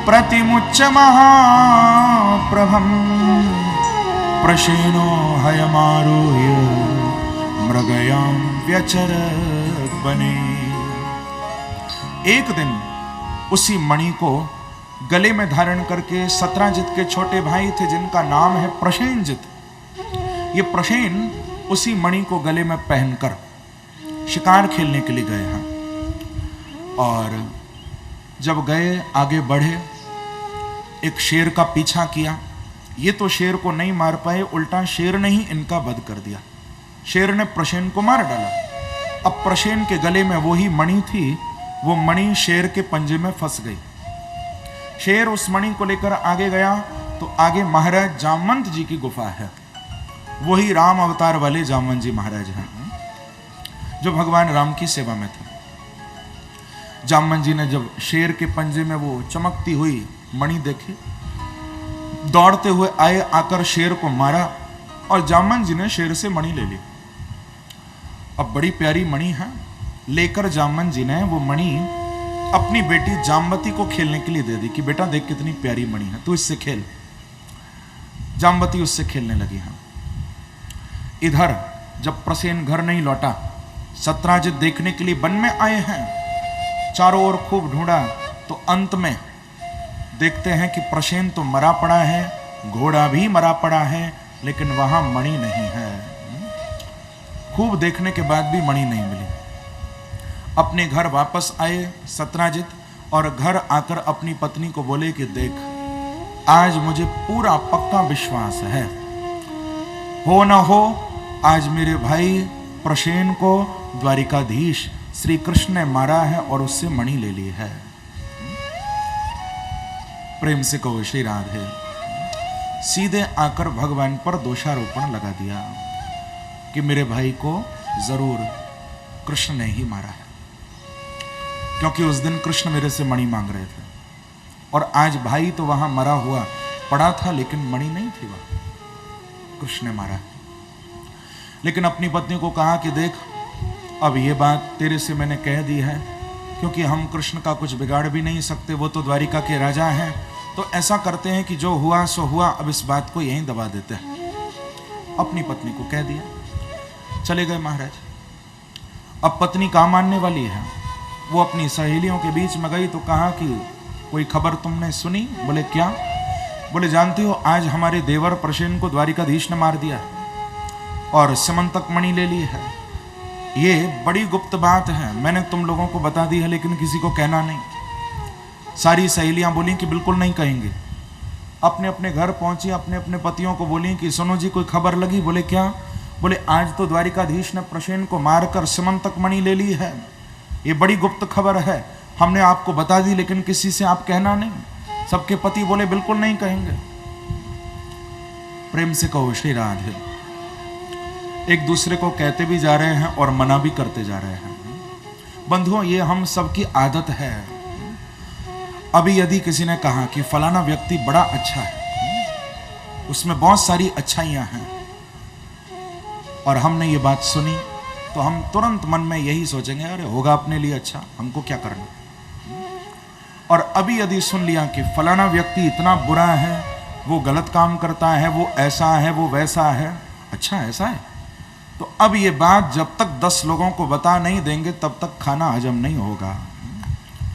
प्रतिमुच्च महाप्रभम, प्रशेनो हयमारोह्य मृगयाम व्यचर बने। एक दिन उसी मणि को गले में धारण करके सत्राजित के छोटे भाई थे, जिनका नाम है प्रसेनजित। ये प्रसेन उसी मणि को गले में पहनकर शिकार खेलने के लिए गए हैं। और जब गए, आगे बढ़े, एक शेर का पीछा किया। ये तो शेर को नहीं मार पाए, उल्टा शेर ने ही इनका वध कर दिया। शेर ने प्रसेन को मार डाला। अब प्रसेन के गले में वही मणि थी, वो मणि शेर के पंजे में फंस गई। शेर उस मणि को लेकर आगे गया तो आगे महाराज जामवंत जी की गुफा है। वही राम अवतार वाले जामवंत जी महाराज हैं, जो भगवान राम की सेवा में थे। जामवंत जी ने जब शेर के पंजे में वो चमकती हुई मणि देखी, दौड़ते हुए आए, आकर शेर को मारा, और जामवंत जी ने शेर से मणि ले ली। अब बड़ी प्यारी मणि है, लेकर जामवंत जी ने वो मणि अपनी बेटी जामवती को खेलने के लिए दे दी कि बेटा देख कितनी प्यारी मणि है, तू इससे खेल। जामवती उससे खेलने लगी है। इधर जब प्रसेन घर नहीं लौटा, सत्राजित देखने के लिए वन में आए हैं। चारों ओर खूब ढूंढा तो अंत में देखते हैं कि प्रसेन तो मरा पड़ा है, घोड़ा भी मरा पड़ा है, लेकिन वहां मणि नहीं है। खूब देखने के बाद भी मणि नहीं मिली। अपने घर वापस आए सत्राजित, और घर आकर अपनी पत्नी को बोले कि देख, आज मुझे पूरा पक्का विश्वास है, हो न हो आज मेरे भाई प्रसेन को द्वारिकाधीश श्री कृष्ण ने मारा है और उससे मणि ले ली है। प्रेम से कहो श्री राधे। सीधे आकर भगवान पर दोषारोपण लगा दिया कि मेरे भाई को जरूर कृष्ण ने ही मारा है, क्योंकि उस दिन कृष्ण मेरे से मणि मांग रहे थे, और आज भाई तो वहां मरा हुआ पड़ा था, लेकिन मणि नहीं थी, वहां कृष्ण ने मारा। लेकिन अपनी पत्नी को कहा कि देख, अब ये बात तेरे से मैंने कह दी है, क्योंकि हम कृष्ण का कुछ बिगाड़ भी नहीं सकते, वो तो द्वारिका के राजा हैं। तो ऐसा करते हैं कि जो हुआ सो हुआ, अब इस बात को यहीं दबा देते हैं। अपनी पत्नी को कह दिया, चले गए महाराज। अब पत्नी काम मानने वाली है, वो अपनी सहेलियों के बीच में गई तो कहा कि कोई खबर तुमने सुनी? बोले क्या? बोले जानती हो, आज हमारे देवर प्रसेन को द्वारिकाधीश ने मार दिया और सिमंतक मणि ले ली है। ये बड़ी गुप्त बात है, मैंने तुम लोगों को बता दी है, लेकिन किसी को कहना नहीं। सारी सहेलियां बोली कि बिल्कुल नहीं कहेंगे। अपने अपने घर पहुंची, अपने अपने पतियों को बोली कि सुनो जी, कोई खबर लगी? बोले क्या? बोले आज तो द्वारिकाधीश ने प्रसेन को मारकर सिमंतक मणि ले ली है, ये बड़ी गुप्त खबर है, हमने आपको बता दी, लेकिन किसी से आप कहना नहीं। सबके पति बोले बिल्कुल नहीं कहेंगे। प्रेम से कहो श्री राधे। एक दूसरे को कहते भी जा रहे हैं और मना भी करते जा रहे हैं। बंधुओं, ये हम सबकी आदत है। अभी यदि किसी ने कहा कि फलाना व्यक्ति बड़ा अच्छा है, उसमें बहुत सारी अच्छाइयां हैं, और हमने ये बात सुनी, तो हम तुरंत मन में यही सोचेंगे, अरे होगा अपने लिए अच्छा, हमको क्या करना। और अभी यदि सुन लिया कि फलाना व्यक्ति इतना बुरा है, वो गलत काम करता है, वो ऐसा है, वो वैसा है, अच्छा ऐसा है, तो अब ये बात जब तक 10 लोगों को बता नहीं देंगे तब तक खाना हजम नहीं होगा।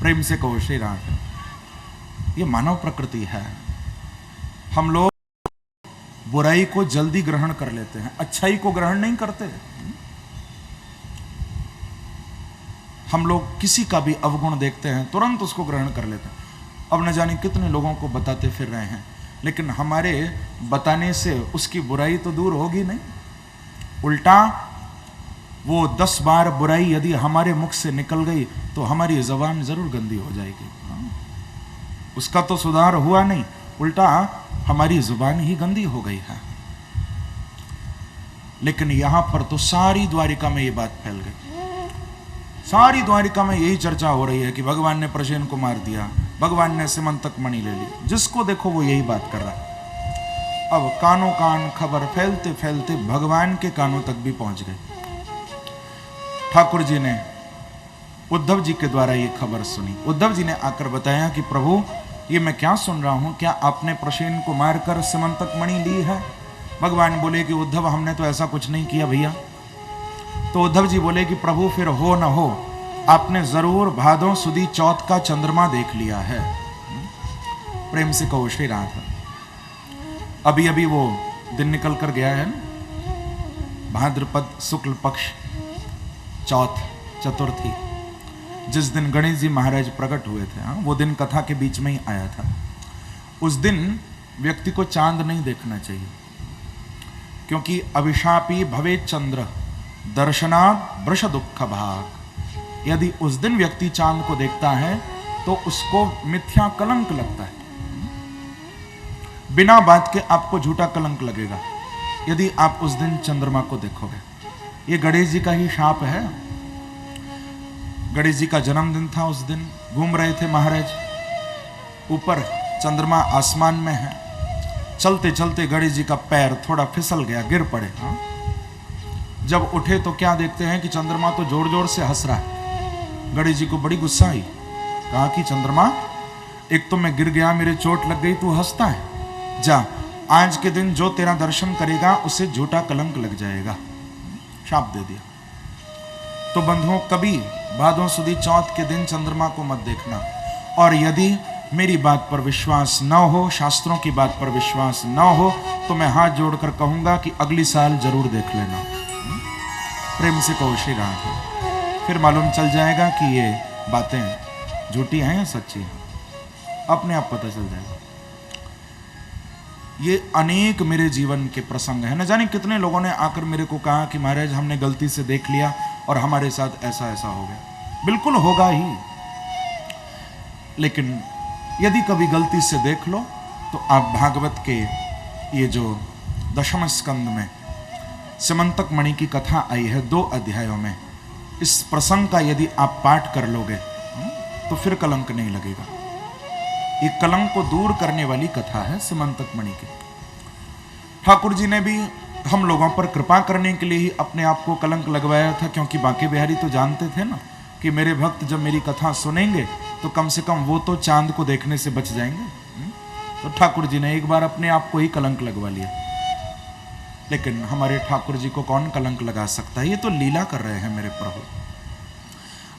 प्रेम से कहो श्री राधे। ये मानव प्रकृति है। हम लोग बुराई को जल्दी ग्रहण कर लेते हैं, अच्छाई को ग्रहण नहीं करते। हम लोग किसी का भी अवगुण देखते हैं, तुरंत उसको ग्रहण कर लेते हैं। अब न जाने कितने लोगों को बताते फिर रहे हैं, लेकिन हमारे बताने से उसकी बुराई तो दूर होगी नहीं, उल्टा वो 10 बार बुराई यदि हमारे मुख से निकल गई तो हमारी जबान जरूर गंदी हो जाएगी। उसका तो सुधार हुआ नहीं, उल्टा हमारी जुबान ही गंदी हो गई है। लेकिन यहां पर तो सारी द्वारिका में ये बात फैल गई। सारी द्वारिका में यही चर्चा हो रही है कि भगवान ने प्रसेन को मार दिया, भगवान ने सिमंतक मणि ले ली। जिसको देखो वो यही बात कर रहा है। अब कानों कान खबर फैलते फैलते भगवान के कानों तक भी पहुंच गई। ठाकुर जी ने उद्धव जी के द्वारा ये खबर सुनी। उद्धव जी ने आकर बताया कि प्रभु, ये मैं क्या सुन रहा हूं, क्या आपने प्रसेन को मारकर सिमंतक मणि ली है? भगवान बोले कि उद्धव, हमने तो ऐसा कुछ नहीं किया भैया। तो उद्धव जी बोले कि प्रभु, फिर हो न हो, आपने जरूर भादों सुदी चौथ का चंद्रमा देख लिया है। प्रेम से कहो श्री राधा। अभी अभी वो दिन निकल कर गया है, भाद्रपद शुक्ल पक्ष चौथ चतुर्थी, जिस दिन गणेश जी महाराज प्रकट हुए थे। वो दिन कथा के बीच में ही आया था। उस दिन व्यक्ति को चांद नहीं देखना चाहिए, क्योंकि अभिशापी भवे चंद्र दर्शनात् वृष दुख भाग। यदि उस दिन व्यक्ति चांद को देखता है तो उसको मिथ्या कलंक लगता है। बिना बात के आपको झूठा कलंक लगेगा यदि आप उस दिन चंद्रमा को देखोगे। ये गणेश जी का ही शाप है। गणेश जी का जन्मदिन था, उस दिन घूम रहे थे महाराज, ऊपर चंद्रमा आसमान में है। चलते चलते गणेश जी का पैर थोड़ा फिसल गया, गिर पड़े। जब उठे तो क्या देखते हैं कि चंद्रमा तो जोर जोर से हंस रहा है। गणेश जी को बड़ी गुस्सा आई, कहा कि चंद्रमा, एक तो मैं गिर गया, मेरे चोट लग गई, तू हंसता है? जा, आज के दिन जो तेरा दर्शन करेगा उसे झूठा कलंक लग जाएगा। शाप दे दिया। तो बंधुओं, कभी भादों सुदी चौथ के दिन चंद्रमा को मत देखना। और यदि मेरी बात पर विश्वास न हो, शास्त्रों की बात पर विश्वास न हो, तो मैं हाथ जोड़कर कहूंगा कि अगली साल जरूर देख लेना। प्रेम से कहो श्री राधे। फिर मालूम चल जाएगा कि ये बातें झूठी हैं या सच्ची हैं, अपने आप पता चल जाएगा। ये अनेक मेरे जीवन के प्रसंग हैं। न जाने कितने लोगों ने आकर मेरे को कहा कि महाराज, हमने गलती से देख लिया और हमारे साथ ऐसा ऐसा हो गया। बिल्कुल होगा ही, लेकिन यदि कभी गलती से देख लो तो आप भागवत के ये जो दशम स्कंद में सिमंतक मणि की कथा आई है 2 अध्यायों में, इस प्रसंग का यदि आप पाठ कर लोगे तो फिर कलंक नहीं लगेगा। ये कलंक को दूर करने वाली कथा है सिमंतक मणि की। ठाकुर जी ने भी हम लोगों पर कृपा करने के लिए ही अपने आप को कलंक लगवाया था, क्योंकि बांके बिहारी तो जानते थे ना कि मेरे भक्त जब मेरी कथा सुनेंगे तो कम से कम वो तो चांद को देखने से बच जाएंगे। तो ठाकुर जी ने एक बार अपने आप को ही कलंक लगवा लिया। लेकिन हमारे ठाकुर जी को कौन कलंक लगा सकता है? ये तो लीला कर रहे हैं मेरे प्रभु।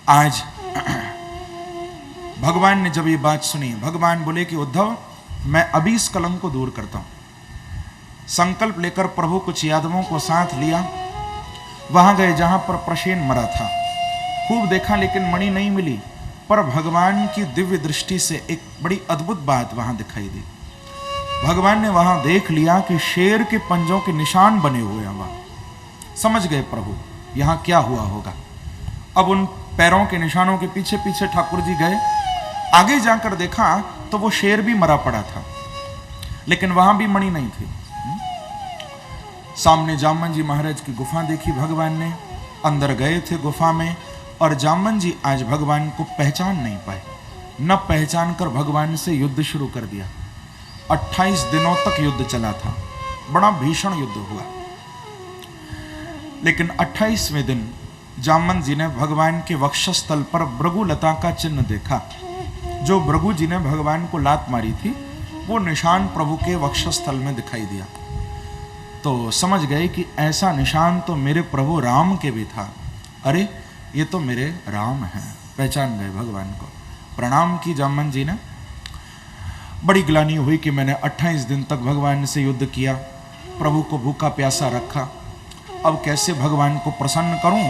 आज भगवान ने जब ये बात सुनी, भगवान बोले कि उद्धव, मैं अभी इस कलंक को दूर करता हूं। संकल्प लेकर प्रभु कुछ यादवों को साथ लिया, वहां गए जहां पर प्रसेन मरा था। खूब देखा लेकिन मणि नहीं मिली, पर भगवान की दिव्य दृष्टि से एक बड़ी अद्भुत बात वहां दिखाई दी। भगवान ने वहां देख लिया कि शेर के पंजों के निशान बने हुए हैं वहां। समझ गए प्रभु यहां क्या हुआ होगा। अब उन पैरों के निशानों के पीछे पीछे ठाकुर जी गए। आगे जाकर देखा तो वो शेर भी मरा पड़ा था, लेकिन वहां भी मणि नहीं थी। सामने जामन जी महाराज की गुफा देखी भगवान ने, अंदर गए थे गुफा में, और जामन जी आज भगवान को पहचान नहीं पाए। न पहचान कर भगवान से युद्ध शुरू कर दिया। 28 दिनों तक युद्ध चला था, बड़ा भीषण युद्ध हुआ। लेकिन 28वें दिन जामन जी ने भगवान के वक्षस्थल पर भृगुलता का चिन्ह देखा। जो भृगु जी ने भगवान को लात मारी थी, वो निशान प्रभु के वक्षस्थल में दिखाई दिया। तो समझ गए कि ऐसा निशान तो मेरे प्रभु राम के भी था। अरे ये तो मेरे राम हैं। पहचान गए भगवान को। प्रणाम की जामन जी ने। बड़ी ग्लानि हुई कि मैंने 28 दिन तक भगवान से युद्ध किया, प्रभु को भूखा प्यासा रखा, अब कैसे भगवान को प्रसन्न करूं।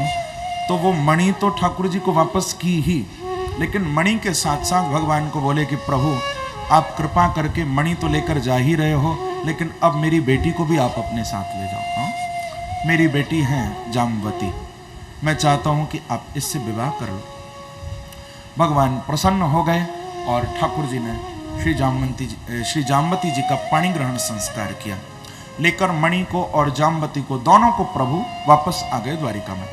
तो वो मणि तो ठाकुर जी को वापस की ही, लेकिन मणि के साथ साथ भगवान को बोले कि प्रभु आप कृपा करके मणि तो लेकर जा ही रहे हो, लेकिन अब मेरी बेटी को भी आप अपने साथ ले जाओ। हाँ, मेरी बेटी है जाम्बवती, मैं चाहता हूं कि आप इससे विवाह कर लो। भगवान प्रसन्न हो गए और ठाकुर जी ने श्री जाम्बवती जी का पाणी ग्रहण संस्कार किया। लेकर मणि को और जाम्बवती को, दोनों को प्रभु वापस आ गए द्वारिका में।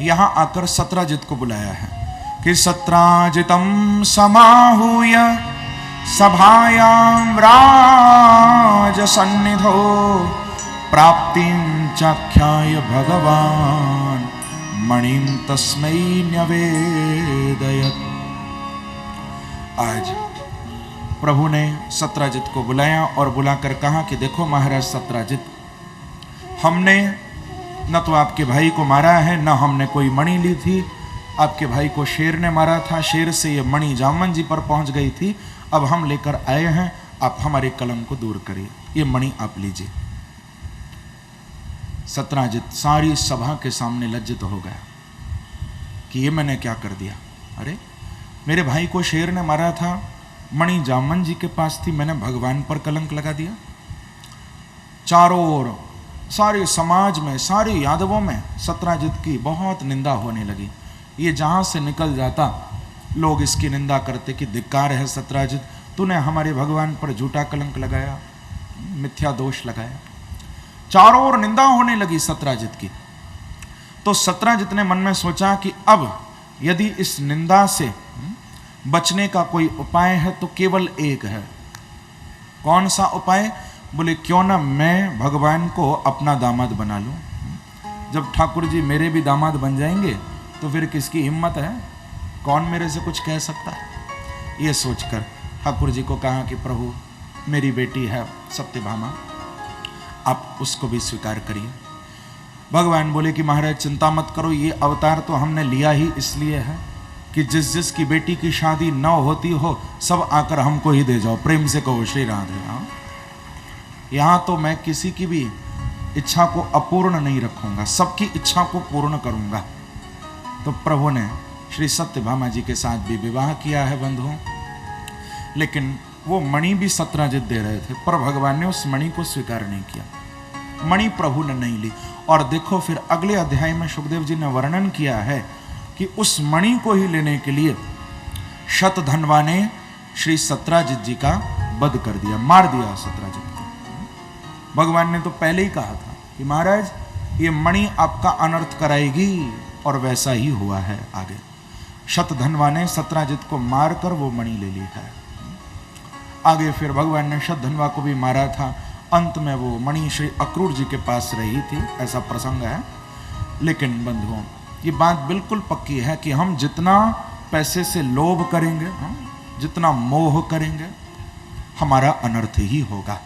यहां आकर सत्राजित को बुलाया है कि सत्राजितम समाहूय सभायां राजसन्निधो प्राप्तिं चाख्याय भगवान मणिं तस्मै न्यवेदयत्। आज प्रभु ने सत्राजित को बुलाया और बुलाकर कहा कि देखो महाराज सत्राजित, हमने न तो आपके भाई को मारा है, न हमने कोई मणि ली थी। आपके भाई को शेर ने मारा था, शेर से ये मणि जामन जी पर पहुंच गई थी। अब हम लेकर आए हैं, आप हमारे कलंक को दूर करिए, ये मणि आप लीजिए। सत्राजित सारी सभा के सामने लज्जित हो गया कि ये मैंने क्या कर दिया। अरे मेरे भाई को शेर ने मारा था, मणि जामन जी के पास थी, मैंने भगवान पर कलंक लगा दिया। चारों ओर सारे समाज में, सारे यादवों में सत्राजित की बहुत निंदा होने लगी। ये जहां से निकल जाता लोग इसकी निंदा करते कि धिक्कार है सत्राजित, तूने हमारे भगवान पर झूठा कलंक लगाया, मिथ्या दोष लगाया। चारों ओर निंदा होने लगी सत्राजित की। तो सत्राजित ने मन में सोचा कि अब यदि इस निंदा से बचने का कोई उपाय है तो केवल एक है। कौन सा उपाय? बोले क्यों ना मैं भगवान को अपना दामाद बना लूं। जब ठाकुर जी मेरे भी दामाद बन जाएंगे तो फिर किसकी हिम्मत है, कौन मेरे से कुछ कह सकता है। ये सोचकर ठाकुर जी को कहा कि प्रभु मेरी बेटी है सत्यभामा, आप उसको भी स्वीकार करिए। भगवान बोले कि महाराज चिंता मत करो, ये अवतार तो हमने लिया ही इसलिए है कि जिस जिस की बेटी की शादी न होती हो सब आकर हमको ही दे जाओ, प्रेम से कहो श्री राधे। हाँ, यहां तो मैं किसी की भी इच्छा को अपूर्ण नहीं रखूंगा, सबकी इच्छा को पूर्ण करूंगा। तो प्रभु ने श्री सत्यभामा जी के साथ भी विवाह किया है बंधुओं। लेकिन वो मणि भी सत्राजित दे रहे थे, पर भगवान ने उस मणि को स्वीकार नहीं किया। मणि प्रभु ने नहीं ली। और देखो फिर अगले अध्याय में सुखदेव जी ने वर्णन किया है कि उस मणि को ही लेने के लिए शतधन्वा ने श्री सत्राजित जी का वध कर दिया, मार दिया सत्राजित को। भगवान ने तो पहले ही कहा था कि महाराज ये मणि आपका अनर्थ कराएगी, और वैसा ही हुआ है। आगे शतधन्वा ने सत्राजित को मारकर वो मणि ले ली है। आगे फिर भगवान ने शतधन्वा को भी मारा था अंत में वो मणि श्री अक्रूर जी के पास रही थी, ऐसा प्रसंग है। लेकिन बंधुओं, ये बात बिल्कुल पक्की है कि हम जितना पैसे से लोभ करेंगे, जितना मोह करेंगे, हमारा अनर्थ ही होगा।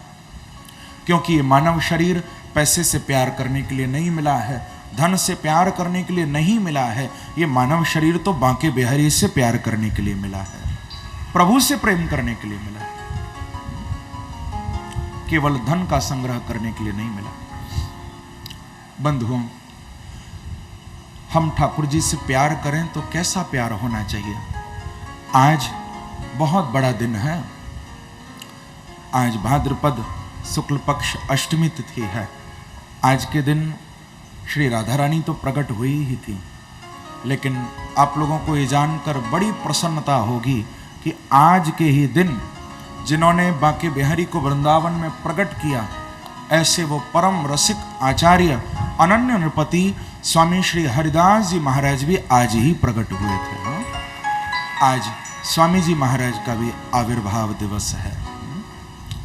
क्योंकि ये मानव शरीर पैसे से प्यार करने के लिए नहीं मिला है, धन से प्यार करने के लिए नहीं मिला है। ये मानव शरीर तो बांके बिहारी से प्यार करने के लिए मिला है, प्रभु से प्रेम करने के लिए मिला है, केवल धन का संग्रह करने के लिए नहीं मिला। बंधुओं, हम ठाकुर जी से प्यार करें तो कैसा प्यार होना चाहिए? आज बहुत बड़ा दिन है। आज भाद्रपद शुक्ल पक्ष अष्टमी तिथि है। आज के दिन श्री राधा रानी तो प्रकट हुई ही थी, लेकिन आप लोगों को ये जानकर बड़ी प्रसन्नता होगी कि आज के ही दिन जिन्होंने बांके बिहारी को वृंदावन में प्रकट किया, ऐसे वो परम रसिक आचार्य अनन्य नृपति स्वामी श्री हरिदास जी महाराज भी आज ही प्रकट हुए थे। आज स्वामी जी महाराज का भी आविर्भाव दिवस है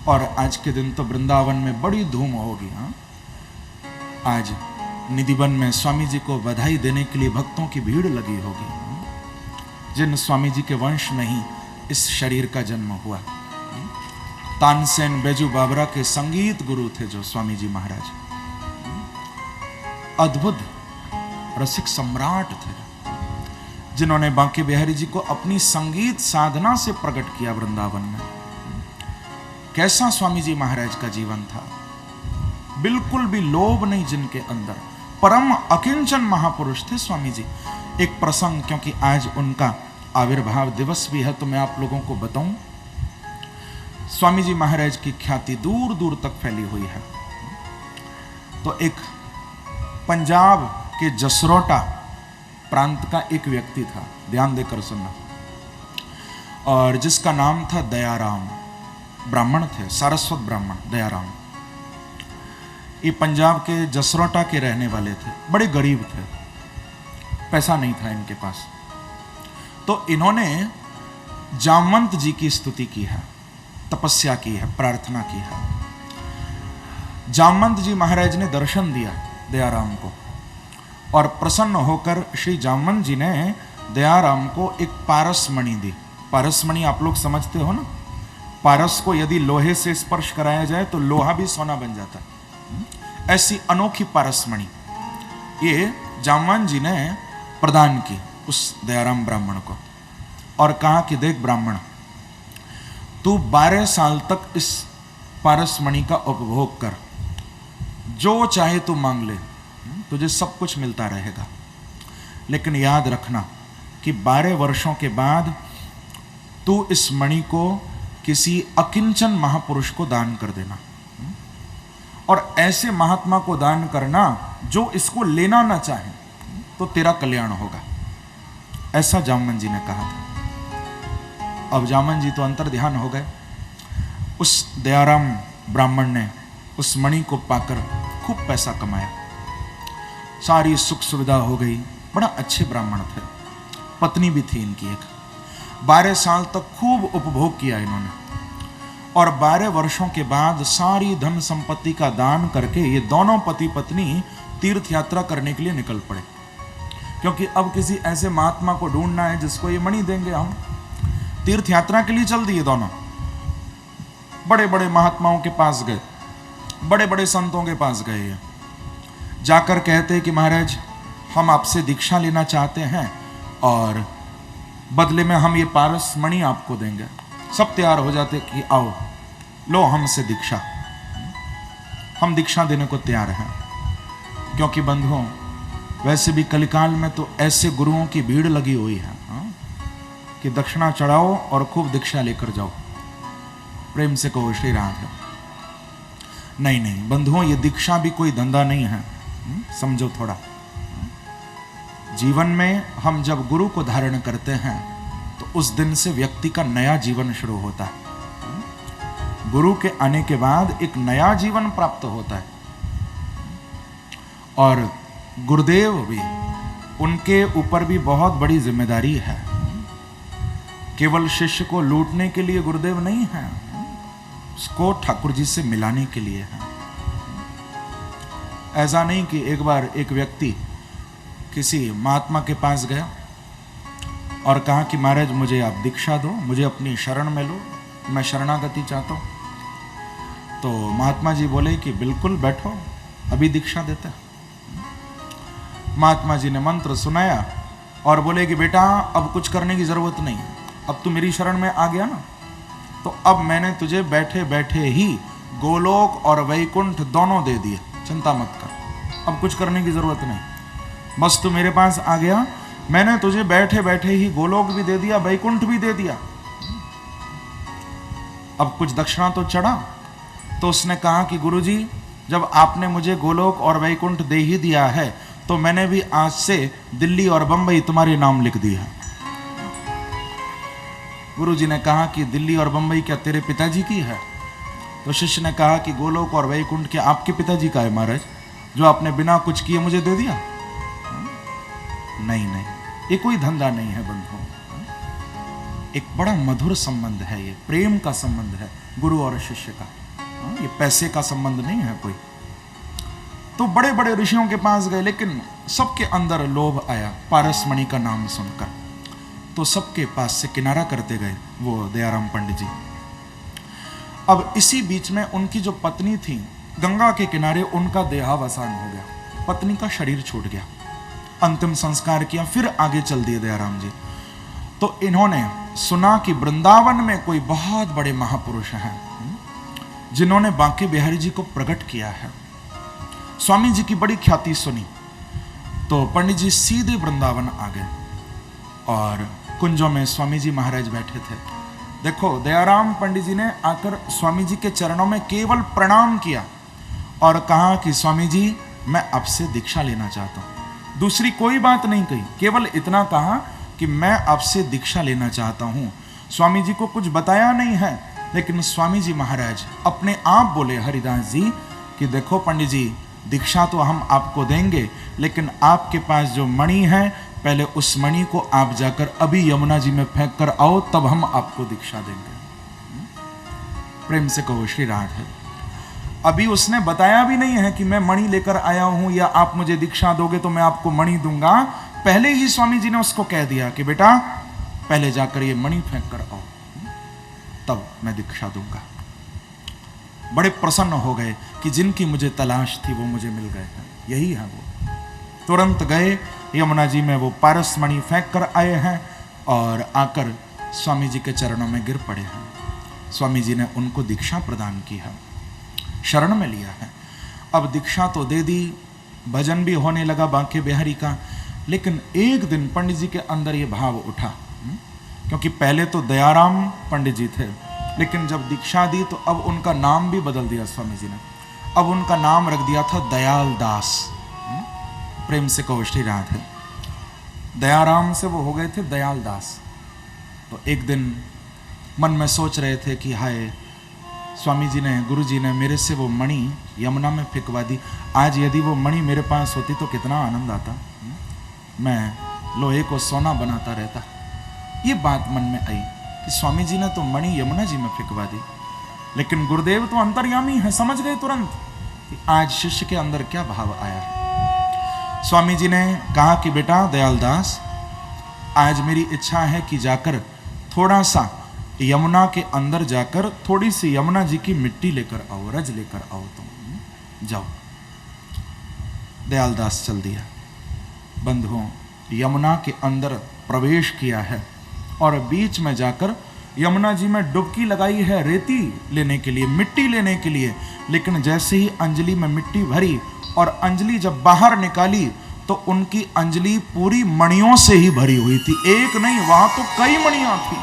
और आज के दिन तो वृंदावन में बड़ी धूम होगी। आज निधिवन में स्वामी जी को बधाई देने के लिए भक्तों की भीड़ लगी होगी, जिन स्वामी जी के वंश में ही इस शरीर का जन्म हुआ। तानसेन बैजू बाबरा के संगीत गुरु थे जो स्वामी जी महाराज, अद्भुत रसिक सम्राट थे, जिन्होंने बांके बिहारी जी को अपनी संगीत साधना से प्रकट किया वृंदावन में। कैसा स्वामी जी महाराज का जीवन था, बिल्कुल भी लोभ नहीं जिनके अंदर, परम अकिंचन महापुरुष थे स्वामी जी। एक प्रसंग, क्योंकि आज उनका आविर्भाव दिवस भी है, तो मैं आप लोगों को बताऊं। स्वामी जी महाराज की ख्याति दूर दूर तक फैली हुई है। तो एक पंजाब के जसरोटा प्रांत का एक व्यक्ति था, ध्यान देकर सुनना, और जिसका नाम था दयाराम। ब्राह्मण थे, सारस्वत ब्राह्मण दयाराम। ये पंजाब के जसरोटा के रहने वाले थे, बड़े गरीब थे, पैसा नहीं था इनके पास। तो इन्होंने जामवंत जी की स्तुति की है, तपस्या की है, प्रार्थना की है। जामवंत जी महाराज ने दर्शन दिया दयाराम को और प्रसन्न होकर श्री जामवंत जी ने दयाराम को एक पारसमणि दी। पारसमणि आप लोग समझते हो ना, पारस को यदि लोहे से स्पर्श कराया जाए तो लोहा भी सोना बन जाता है। ऐसी अनोखी पारसमणि ये जामवंत जी ने प्रदान की उस दयाराम ब्राह्मण को और कहा कि देख ब्राह्मण, तू 12 साल तक इस पारसमणि का उपभोग कर, जो चाहे तू मांग ले, तुझे सब कुछ मिलता रहेगा। लेकिन याद रखना कि 12 वर्षों के बाद तू इस मणि को किसी अकिंचन महापुरुष को दान कर देना, और ऐसे महात्मा को दान करना जो इसको लेना ना चाहे, तो तेरा कल्याण होगा। ऐसा जामवंत जी ने कहा था। अब जामवंत जी तो अंतर ध्यान हो गए। उस दयाराम ब्राह्मण ने उस मणि को पाकर खूब पैसा कमाया, सारी सुख सुविधा हो गई, बड़ा अच्छे ब्राह्मण थे, पत्नी भी थी इनकी एक। 12 साल तक खूब उपभोग किया इन्होंने, और 12 वर्षों के बाद सारी धन संपत्ति का दान करके ये दोनों पति पत्नी तीर्थ यात्रा करने के लिए निकल पड़े। क्योंकि अब किसी ऐसे महात्मा को ढूंढना है जिसको ये मणि देंगे। हम तीर्थ यात्रा के लिए चल दिए दोनों, बड़े बड़े महात्माओं के पास गए, बड़े बड़े संतों के पास गए, जाकर कहते कि महाराज हम आपसे दीक्षा लेना चाहते हैं और बदले में हम ये पारस मणि आपको देंगे। सब तैयार हो जाते कि आओ लो हमसे दीक्षा, हम दीक्षा देने को तैयार हैं। क्योंकि बंधुओं, वैसे भी कलिकाल में तो ऐसे गुरुओं की भीड़ लगी हुई है कि दक्षिणा चढ़ाओ और खूब दीक्षा लेकर जाओ। प्रेम से कहो श्री राधे। नहीं नहीं बंधुओं, ये दीक्षा भी कोई धंधा नहीं है, समझो थोड़ा। जीवन में हम जब गुरु को धारण करते हैं तो उस दिन से व्यक्ति का नया जीवन शुरू होता है। गुरु के आने के बाद एक नया जीवन प्राप्त होता है। और गुरुदेव भी, उनके ऊपर भी बहुत बड़ी जिम्मेदारी है। केवल शिष्य को लूटने के लिए गुरुदेव नहीं है, उसको ठाकुर जी से मिलाने के लिए है। ऐसा नहीं कि एक बार एक व्यक्ति किसी महात्मा के पास गया और कहा कि महाराज मुझे आप दीक्षा दो, मुझे अपनी शरण में लो, मैं शरणागति चाहता हूँ। तो महात्मा जी बोले कि बिल्कुल बैठो, अभी दीक्षा देते हैं। महात्मा जी ने मंत्र सुनाया और बोले कि बेटा अब कुछ करने की जरूरत नहीं है, अब तू मेरी शरण में आ गया ना, तो अब मैंने तुझे बैठे बैठे ही गोलोक और वैकुंठ दोनों दे दिए, चिंता मत कर, अब कुछ करने की जरूरत नहीं, बस तू मेरे पास आ गया, मैंने तुझे बैठे बैठे ही गोलोक भी दे दिया, वैकुंठ भी दे दिया, अब कुछ दक्षिणा तो चढ़ा। तो उसने कहा कि गुरुजी जब आपने मुझे गोलोक और वैकुंठ दे ही दिया है तो मैंने भी आज से दिल्ली और बंबई तुम्हारे नाम लिख दिया। गुरुजी ने कहा कि दिल्ली और बंबई क्या तेरे पिताजी की है? तो शिष्य ने कहा कि गोलोक और वैकुंठ क्या आपके पिताजी का है महाराज, जो आपने बिना कुछ किए मुझे दे दिया? नहीं नहीं, ये कोई धंधा नहीं है बंधुओं, एक बड़ा मधुर संबंध है, ये प्रेम का संबंध है गुरु और शिष्य का, ये पैसे का संबंध नहीं है कोई। तो बड़े बड़े ऋषियों के पास गए, लेकिन सबके अंदर लोभ आया पारसमणि का नाम सुनकर, तो सबके पास से किनारा करते गए वो दयाराम पंडित जी। अब इसी बीच में उनकी जो पत्नी थी, गंगा के किनारे उनका देहावसान हो गया, पत्नी का शरीर छूट गया, अंतिम संस्कार किया, फिर आगे चल दिए दयाराम जी। तो इन्होंने सुना कि वृंदावन में कोई बहुत बड़े महापुरुष हैं जिन्होंने बांके बिहारी जी को प्रकट किया है। स्वामी जी की बड़ी ख्याति सुनी, तो पंडित जी सीधे वृंदावन आ गए और कुंजों में स्वामी जी महाराज बैठे थे। देखो दयाराम पंडित जी ने आकर स्वामी जी के चरणों में केवल प्रणाम किया और कहा कि स्वामी जी मैं आपसे दीक्षा लेना चाहता हूं, दूसरी कोई बात नहीं कही, केवल इतना कहा कि मैं आपसे दीक्षा लेना चाहता हूं। स्वामी जी को कुछ बताया नहीं है, लेकिन स्वामी जी महाराज अपने आप बोले हरिदास जी कि देखो पंडित जी दीक्षा तो हम आपको देंगे, लेकिन आपके पास जो मणि है पहले उस मणि को आप जाकर अभी यमुना जी में फेंक कर आओ, तब हम आपको दीक्षा देंगे। प्रेम से कहो श्री राधे। अभी उसने बताया भी नहीं है कि मैं मणि लेकर आया हूं या आप मुझे दीक्षा दोगे तो मैं आपको मणि दूंगा, पहले ही स्वामी जी ने उसको कह दिया कि बेटा पहले जाकर ये मणि फेंक कर आओ, तब मैं दीक्षा दूंगा। बड़े प्रसन्न हो गए कि जिनकी मुझे तलाश थी वो मुझे मिल गए हैं, यही है वो। तुरंत गए यमुना जी में, वो पारस मणि फेंक कर आए हैं और आकर स्वामी जी के चरणों में गिर पड़े हैं। स्वामी जी ने उनको दीक्षा प्रदान की है, शरण में लिया है। अब दीक्षा तो दे दी, भजन भी होने लगा बांके बिहारी का, लेकिन एक दिन पंडित जी के अंदर ये भाव उठा, क्योंकि पहले तो दयाराम पंडित जी थे, लेकिन जब दीक्षा दी तो अब उनका नाम भी बदल दिया स्वामी जी ने, अब उनका नाम रख दिया था दयाल दास। प्रेम से कहो श्री राधे। दयाराम से वो हो गए थे दयाल दास। तो एक दिन मन में सोच रहे थे कि हाय स्वामी जी ने, गुरु जी ने मेरे से वो मणि यमुना में फेंकवा दी, आज यदि वो मणि मेरे पास होती तो कितना आनंद आता, मैं लोहे को सोना बनाता रहता। ये बात मन में आई कि स्वामी जी ने तो मणि यमुना जी में फेंकवा दी, लेकिन गुरुदेव तो अंतर्यामी है, समझ गए तुरंत कि आज शिष्य के अंदर क्या भाव आया है। स्वामी जी ने कहा कि बेटा दयालदास, आज मेरी इच्छा है कि जाकर थोड़ा सा यमुना के अंदर जाकर थोड़ी सी यमुना जी की मिट्टी लेकर आओ, रज लेकर आओ, तुम जाओ। दयालदास चल दिया। बंधुओं, यमुना के अंदर प्रवेश किया है और बीच में जाकर यमुना जी में डुबकी लगाई है रेती लेने के लिए, मिट्टी लेने के लिए, लेकिन जैसे ही अंजलि में मिट्टी भरी और अंजलि जब बाहर निकाली तो उनकी अंजलि पूरी मणियों से ही भरी हुई थी। एक नहीं, वहां तो कई मणियां थी।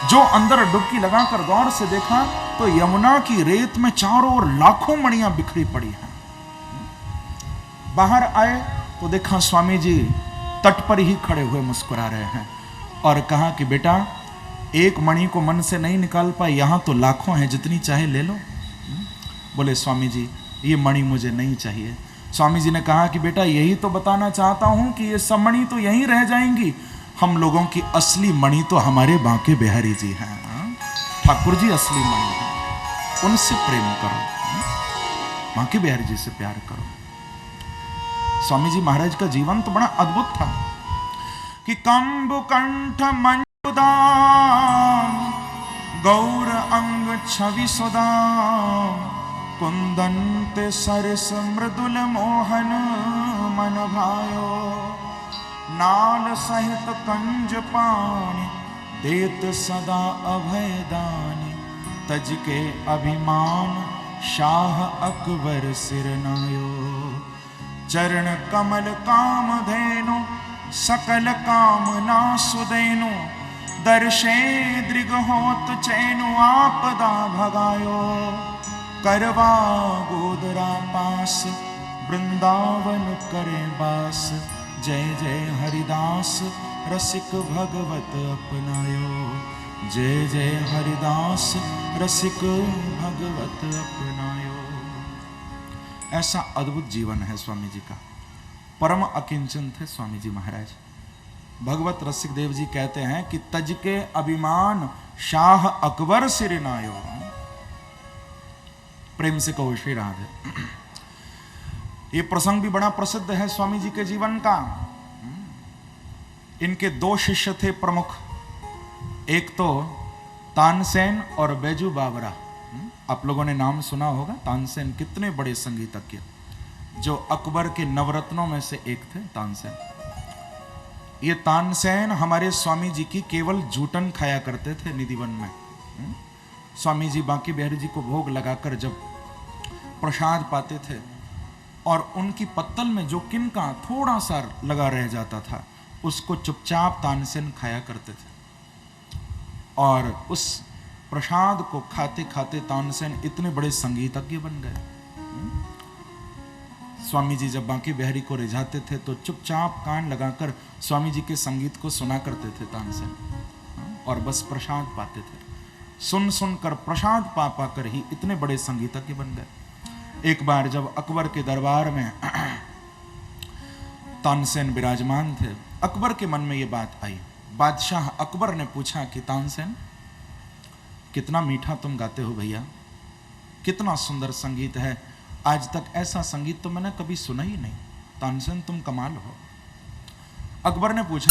जो अंदर डुबकी लगाकर गौर से देखा तो यमुना की रेत में चारों ओर लाखों मणियां बिखरी पड़ी हैं। बाहर आए तो देखा स्वामी जी तट पर ही खड़े हुए मुस्कुरा रहे हैं और कहा कि बेटा एक मणि को मन से नहीं निकाल पाए, यहां तो लाखों हैं, जितनी चाहे ले लो। बोले स्वामी जी ये मणि मुझे नहीं चाहिए। स्वामी जी ने कहा कि बेटा यही तो बताना चाहता हूं कि ये सब मणि तो यहीं रह जाएंगी, हम लोगों की असली मणि तो हमारे बांके बिहारी जी हैं, ठाकुर जी असली मणि हैं। उनसे प्रेम करो, बांके बिहारी जी से प्यार करो। स्वामी जी महाराज का जीवन तो बड़ा अद्भुत था कि कंबु कंठ मंजुदाम गौर अंग छवि सुदाम कुंदंत सरस मृदुल मोहन मन भायो नाल सहित कंज पाणी देत सदा अभय दानी तज के अभिमान शाह अकबर सिरनायो चरण कमल काम धेनु सकल कामना सुदेनु दर्शे दृग होत चैनु आपदा भगायो करवा गोदरा पास वृंदावन करे बास जय जय हरिदास रसिक भगवत अपनायो जय जय हरिदास रसिक भगवत अपनायो। ऐसा अद्भुत जीवन है स्वामी जी का, परम अकिंचन थे स्वामी जी महाराज। भगवत रसिक देव जी कहते हैं कि तज के अभिमान शाह अकबर सिरनायो। प्रेम से कहो श्री राधे। ये प्रसंग भी बड़ा प्रसिद्ध है स्वामी जी के जीवन का। इनके दो शिष्य थे प्रमुख, एक तो तानसेन और बैजू बावरा। आप लोगों ने नाम सुना होगा तानसेन, कितने बड़े संगीतज्ञ, जो अकबर के नवरत्नों में से एक थे तानसेन। ये तानसेन हमारे स्वामी जी की केवल जूठन खाया करते थे निधिवन में। स्वामी जी बांके बिहारी जी को भोग लगाकर जब प्रसाद पाते थे और उनकी पत्तल में जो किनका थोड़ा सा लगा रह जाता था उसको चुपचाप तानसेन खाया करते थे। और उस प्रसाद को खाते खाते तानसेन इतने बड़े संगीतज्ञ बन गए। स्वामी जी जब बांके बिहारी को रिझाते थे तो चुपचाप कान लगाकर स्वामी जी के संगीत को सुना करते थे तानसेन, और बस प्रसाद पाते थे। सुन सुनकर प्रसाद पा पाकर ही इतने बड़े संगीतज्ञ बन गए। एक बार जब अकबर के दरबार में तानसेन विराजमान थे, अकबर के मन में ये बात आई। बादशाह अकबर ने पूछा कि तानसेन, कितना मीठा तुम गाते हो भैया, कितना सुंदर संगीत है, आज तक ऐसा संगीत तो मैंने कभी सुना ही नहीं। तानसेन तुम कमाल हो। अकबर ने पूछा